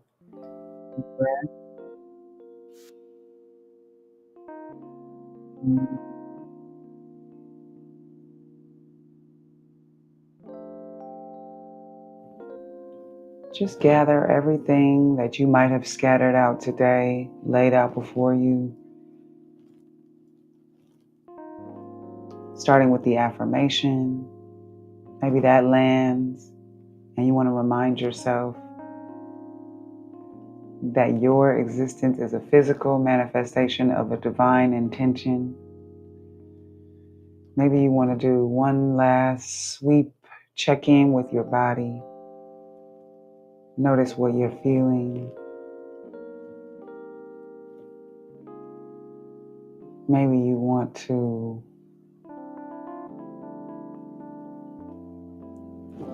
breath. Just gather everything that you might have scattered out today, laid out before you, starting with the affirmation. Maybe that lands, and you want to remind yourself that your existence is a physical manifestation of a divine intention. Maybe you want to do one last sweep, check in with your body. Notice what you're feeling. Maybe you want to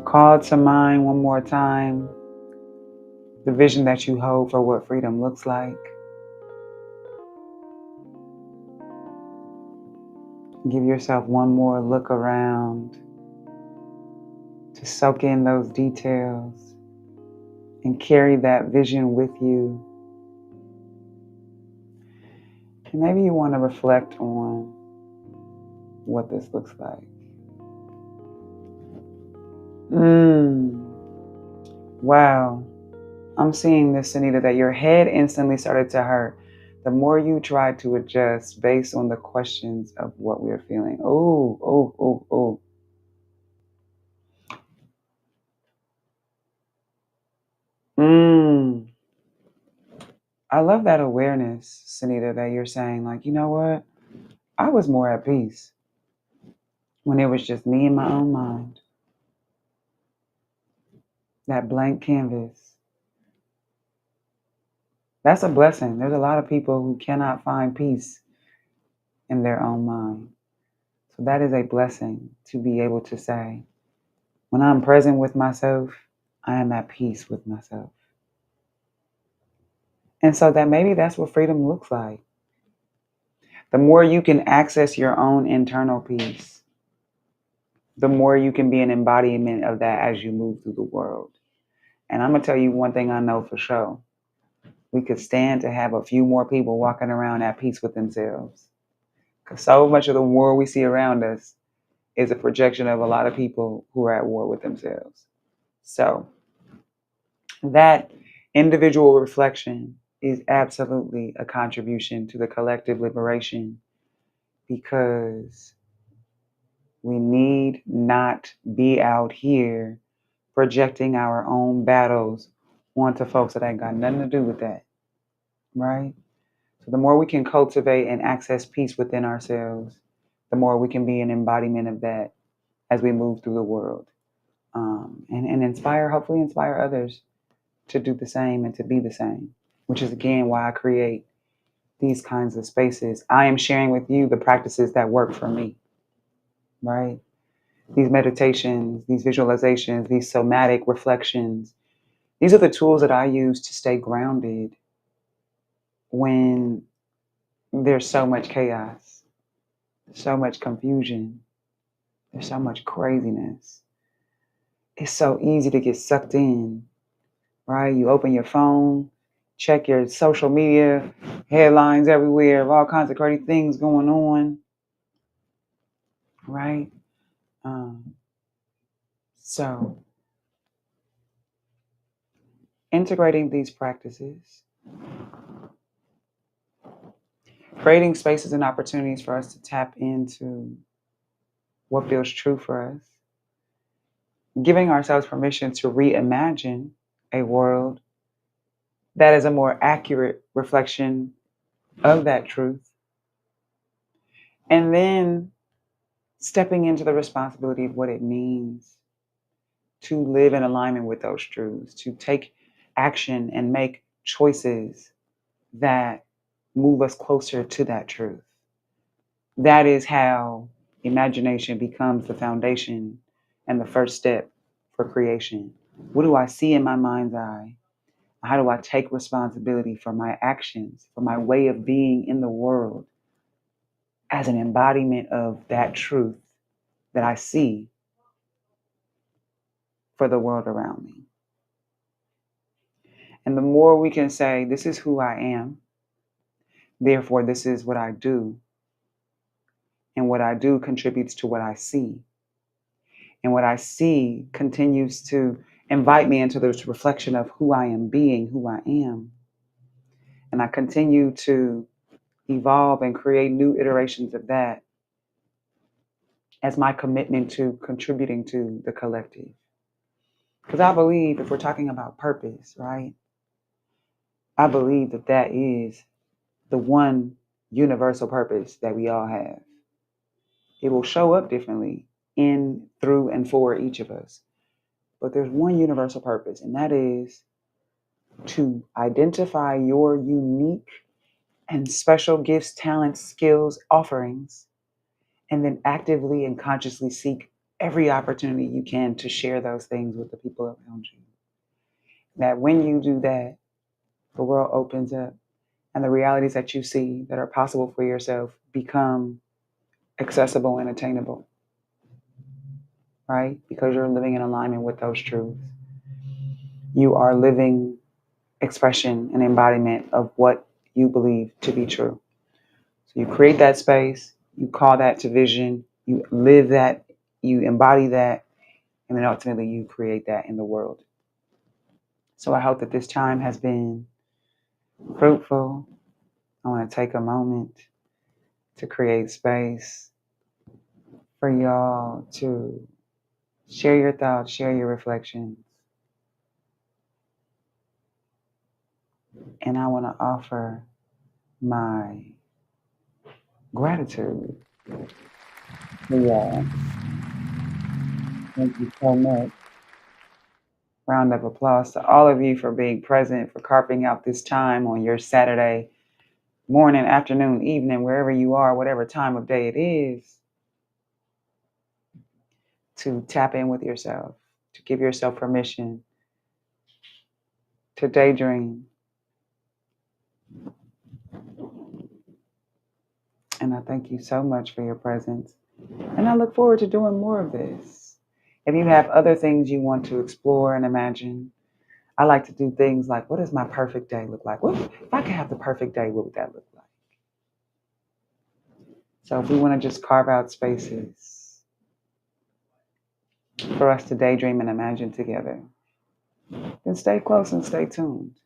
call to mind one more time the vision that you hold for what freedom looks like. Give yourself one more look around to soak in those details and carry that vision with you. And maybe you want to reflect on what this looks like. Wow. I'm seeing this, Anita, that your head instantly started to hurt the more you tried to adjust based on the questions of what we are feeling. Oh, oh, oh, oh. Mm. I love that awareness, Sunita, that you're saying, like, you know what? I was more at peace when it was just me and my own mind. That blank canvas. That's a blessing. There's a lot of people who cannot find peace in their own mind. So that is a blessing to be able to say, when I'm present with myself, I am at peace with myself. And so that maybe that's what freedom looks like. The more you can access your own internal peace, the more you can be an embodiment of that as you move through the world. And I'm going to tell you one thing I know for sure. We could stand to have a few more people walking around at peace with themselves. Because so much of the war we see around us is a projection of a lot of people who are at war with themselves. So that individual reflection is absolutely a contribution to the collective liberation, because we need not be out here projecting our own battles onto folks that ain't got nothing to do with that, right? So the more we can cultivate and access peace within ourselves, the more we can be an embodiment of that as we move through the world, and inspire, hopefully inspire others to do the same and to be the same, which is again why I create these kinds of spaces. I am sharing with you the practices that work for me, right? These meditations, these visualizations, these somatic reflections, these are the tools that I use to stay grounded when there's so much chaos, so much confusion, there's so much craziness. It's so easy to get sucked in, right? You open your phone, check your social media, headlines everywhere, all kinds of crazy things going on, right? Um, so, integrating these practices, creating spaces and opportunities for us to tap into what feels true for us, giving ourselves permission to reimagine a world that is a more accurate reflection of that truth, and then stepping into the responsibility of what it means to live in alignment with those truths, to take action and make choices that move us closer to that truth. That is how imagination becomes the foundation and the first step for creation. What do I see in my mind's eye? How do I take responsibility for my actions, for my way of being in the world as an embodiment of that truth that I see for the world around me? And the more we can say, this is who I am, therefore, this is what I do, and what I do contributes to what I see, and what I see continues to invite me into this reflection of who I am being, who I am, and I continue to evolve and create new iterations of that as my commitment to contributing to the collective. Because I believe if we're talking about purpose, right, I believe that that is the one universal purpose that we all have. It will show up differently in, through, and for each of us. But there's one universal purpose, and that is to identify your unique and special gifts, talents, skills, offerings, and then actively and consciously seek every opportunity you can to share those things with the people around you. That when you do that, the world opens up and the realities that you see that are possible for yourself become accessible and attainable, right? Because you're living in alignment with those truths. You are living expression and embodiment of what you believe to be true. So you create that space, you call that to vision, you live that, you embody that, and then ultimately you create that in the world. So I hope that this time has been fruitful. I want to take a moment to create space for y'all to share your thoughts, share your reflections. And I want to offer my gratitude to y'all. Thank you so much. Round of applause to all of you for being present, for carving out this time on your Saturday morning, afternoon, evening, wherever you are, whatever time of day it is, to tap in with yourself, to give yourself permission to daydream. And I thank you so much for your presence. And I look forward to doing more of this. If you have other things you want to explore and imagine, I like to do things like, what does my perfect day look like? What if I could have the perfect day, what would that look like? So if we want to just carve out spaces for us to daydream and imagine together, then stay close and stay tuned.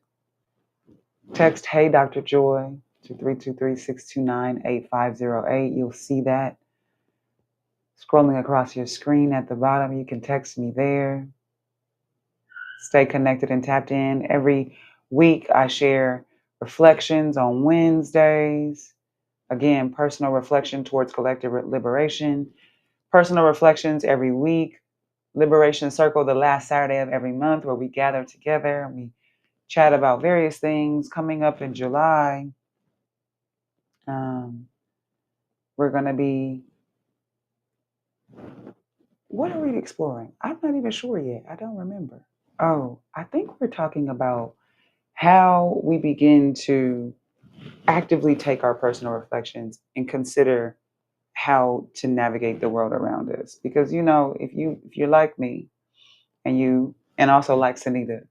Text Hey Dr. Joy to 323-629-8508. You'll see that scrolling across your screen at the bottom. You can text me there. Stay connected and tapped in. Every week I share reflections on Wednesdays. Again, personal reflection towards collective liberation. Personal reflections every week. Liberation Circle the last Saturday of every month, where we gather together and we chat about various things. Coming up in July, we're going to be, what are we exploring? I'm not even sure yet. I don't remember. Oh, I think we're talking about how we begin to actively take our personal reflections and consider how to navigate the world around us. Because if you're like me, and also like Sanita,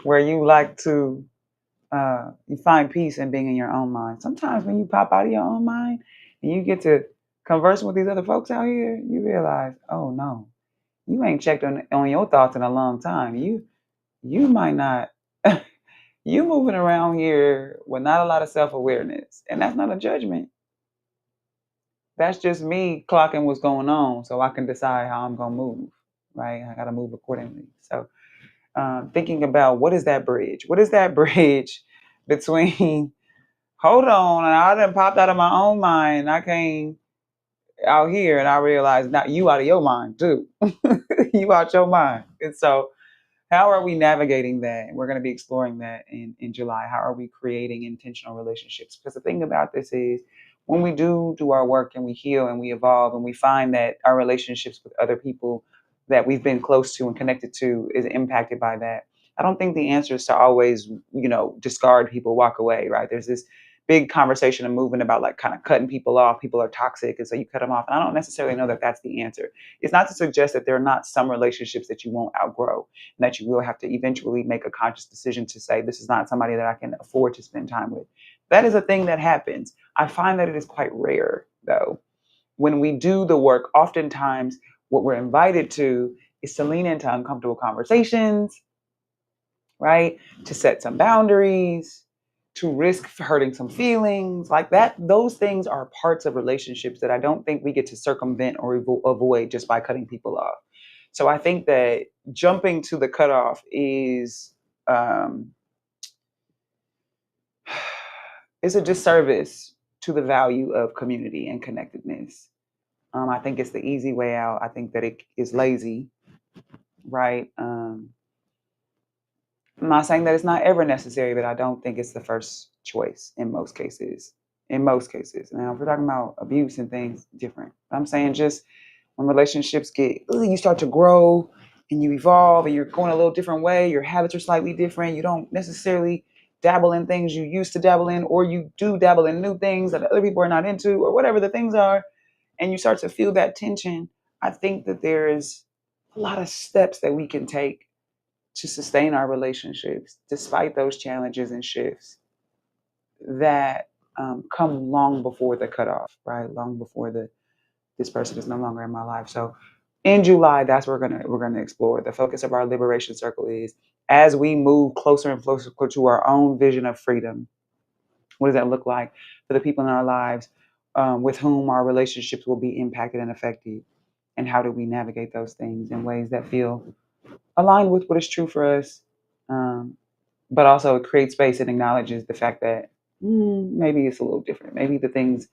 where you like to you find peace in being in your own mind. Sometimes when you pop out of your own mind and you get to converse with these other folks out here, you realize, oh no, you ain't checked on your thoughts in a long time. You might not you moving around here with not a lot of self-awareness. And that's not a judgment. That's just me clocking what's going on so I can decide how I'm gonna move. Right? I gotta move accordingly. So thinking about what is that bridge? What is that bridge between hold on, and I done popped out of my own mind. I came out here and I realized not you out of your mind too. You out your mind. And so how are we navigating that? And we're going to be exploring that in July. How are we creating intentional relationships? Because the thing about this is when we do our work and we heal and we evolve and we find that our relationships with other people that we've been close to and connected to is impacted by that. I don't think the answer is to always, discard people, walk away, right? There's this big conversation and movement about like kind of cutting people off. People are toxic, and so you cut them off. And I don't necessarily know that that's the answer. It's not to suggest that there are not some relationships that you won't outgrow, and that you will have to eventually make a conscious decision to say, this is not somebody that I can afford to spend time with. That is a thing that happens. I find that it is quite rare, though. When we do the work, oftentimes what we're invited to is to lean into uncomfortable conversations, right? To set some boundaries, to risk hurting some feelings like that. Those things are parts of relationships that I don't think we get to circumvent or avoid just by cutting people off. So I think that jumping to the cutoff um, is a disservice to the value of community and connectedness. I think it's the easy way out. I think that it is lazy, right? I'm not saying that it's not ever necessary, but I don't think it's the first choice in most cases. In most cases. Now, if we're talking about abuse and things, different. But I'm saying just when relationships you start to grow and you evolve and you're going a little different way, your habits are slightly different. You don't necessarily dabble in things you used to dabble in, or you do dabble in new things that other people are not into, or whatever the things are, and you start to feel that tension. I think that there is a lot of steps that we can take to sustain our relationships despite those challenges and shifts that come long before the cutoff, right? Long before this person is no longer in my life. So in July, that's what we're gonna explore. The focus of our liberation circle is as we move closer and closer to our own vision of freedom, what does that look like for the people in our lives with whom our relationships will be impacted and affected? And how do we navigate those things in ways that feel aligned with what is true for us? But also, it creates space and acknowledges the fact that maybe it's a little different. Maybe the things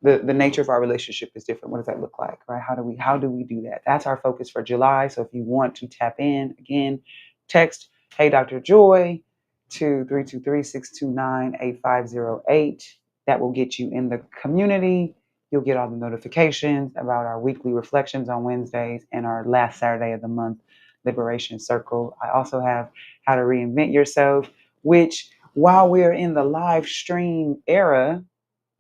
the nature of our relationship is different. What does that look like, right? How do we do that? That's our focus for July. So if you want to tap in again, text Hey Dr. Joy to 323-629-8508. That will get you in the community. You'll get all the notifications about our weekly reflections on Wednesdays and our last Saturday of the month Liberation Circle. I also have How to Reinvent Yourself, which while we're in the live stream era,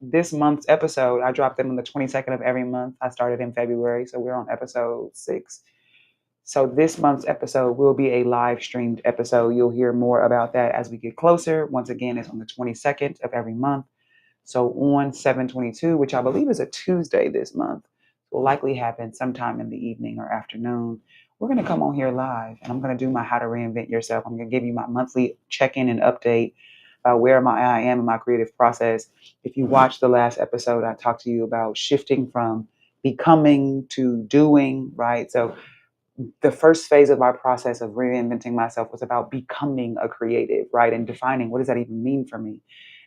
this month's episode, I dropped them on the 22nd of every month. I started in February, so we're on episode 6. So this month's episode will be a live streamed episode. You'll hear more about that as we get closer. Once again, it's on the 22nd of every month. So on 7/22, which I believe is a Tuesday this month, will likely happen sometime in the evening or afternoon. We're going to come on here live, and I'm going to do my How to Reinvent Yourself. I'm going to give you my monthly check-in and update about where I am in my creative process. If you watched the last episode, I talked to you about shifting from becoming to doing, right? So the first phase of my process of reinventing myself was about becoming a creative, right? And defining what does that even mean for me.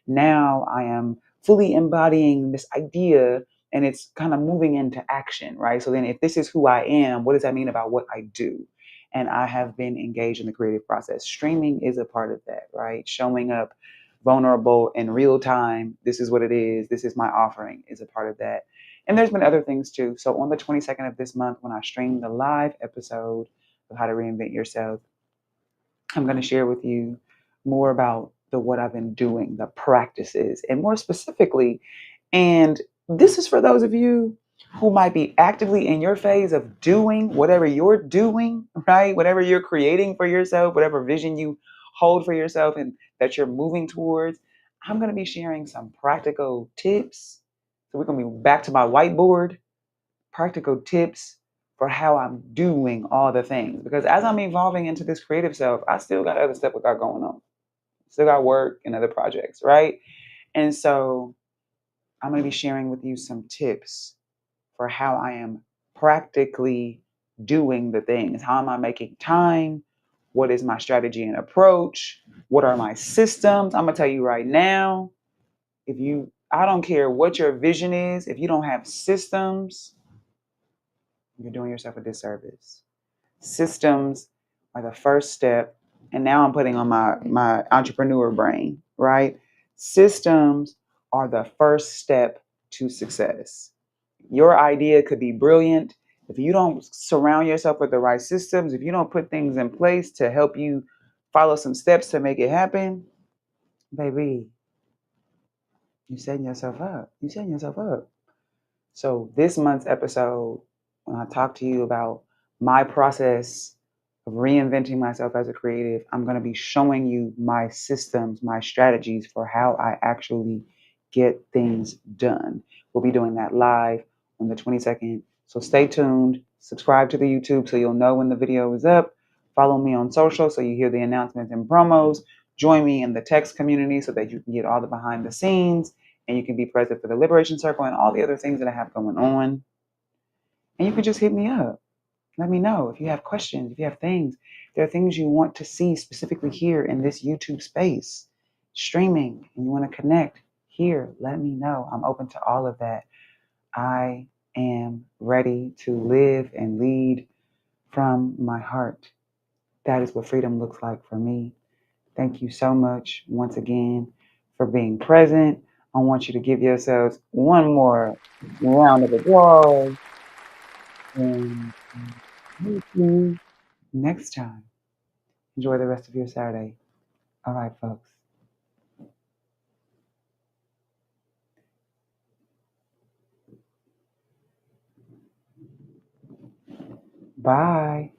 Now I am fully embodying this idea and it's kind of moving into action, right? So then if this is who I am, what does that mean about what I do? And I have been engaged in the creative process. Streaming is a part of that, right? Showing up vulnerable in real time. This is what it is. This is my offering is a part of that. And there's been other things too. So on the 22nd of this month, when I stream the live episode of How to Reinvent Yourself, I'm going to share with you more about the what I've been doing, the practices, and more specifically, and this is for those of you who might be actively in your phase of doing whatever you're doing, right? Whatever you're creating for yourself, whatever vision you hold for yourself and that you're moving towards. I'm going to be sharing some practical tips. So we're going to be back to my whiteboard, practical tips for how I'm doing all the things. Because as I'm evolving into this creative self, I still got other stuff I got going on. Still got work and other projects, right? And so I'm going to be sharing with you some tips for how I am practically doing the things. How am I making time? What is my strategy and approach? What are my systems? I'm going to tell you right now, I don't care what your vision is, if you don't have systems, you're doing yourself a disservice. Systems are the first step. And now I'm putting on my entrepreneur brain, right? Systems are the first step to success. Your idea could be brilliant. If you don't surround yourself with the right systems, if you don't put things in place to help you follow some steps to make it happen, baby, you're setting yourself up. You're setting yourself up. So, this month's episode, when I talk to you about my process of reinventing myself as a creative, I'm going to be showing you my systems, my strategies for how I actually get things done. We'll be doing that live on the 22nd. So, stay tuned. Subscribe to the YouTube so you'll know when the video is up. Follow me on social so you hear the announcements and promos. Join me in the text community so that you can get all the behind the scenes and you can be present for the Liberation Circle and all the other things that I have going on. And you can just hit me up. Let me know if you have questions, if you have things. There are things you want to see specifically here in this YouTube space, streaming, and you want to connect here. Let me know. I'm open to all of that. I am ready to live and lead from my heart. That is what freedom looks like for me. Thank you so much once again for being present. I want you to give yourselves one more round of applause and meet you next time. Enjoy the rest of your Saturday. All right, folks. Bye.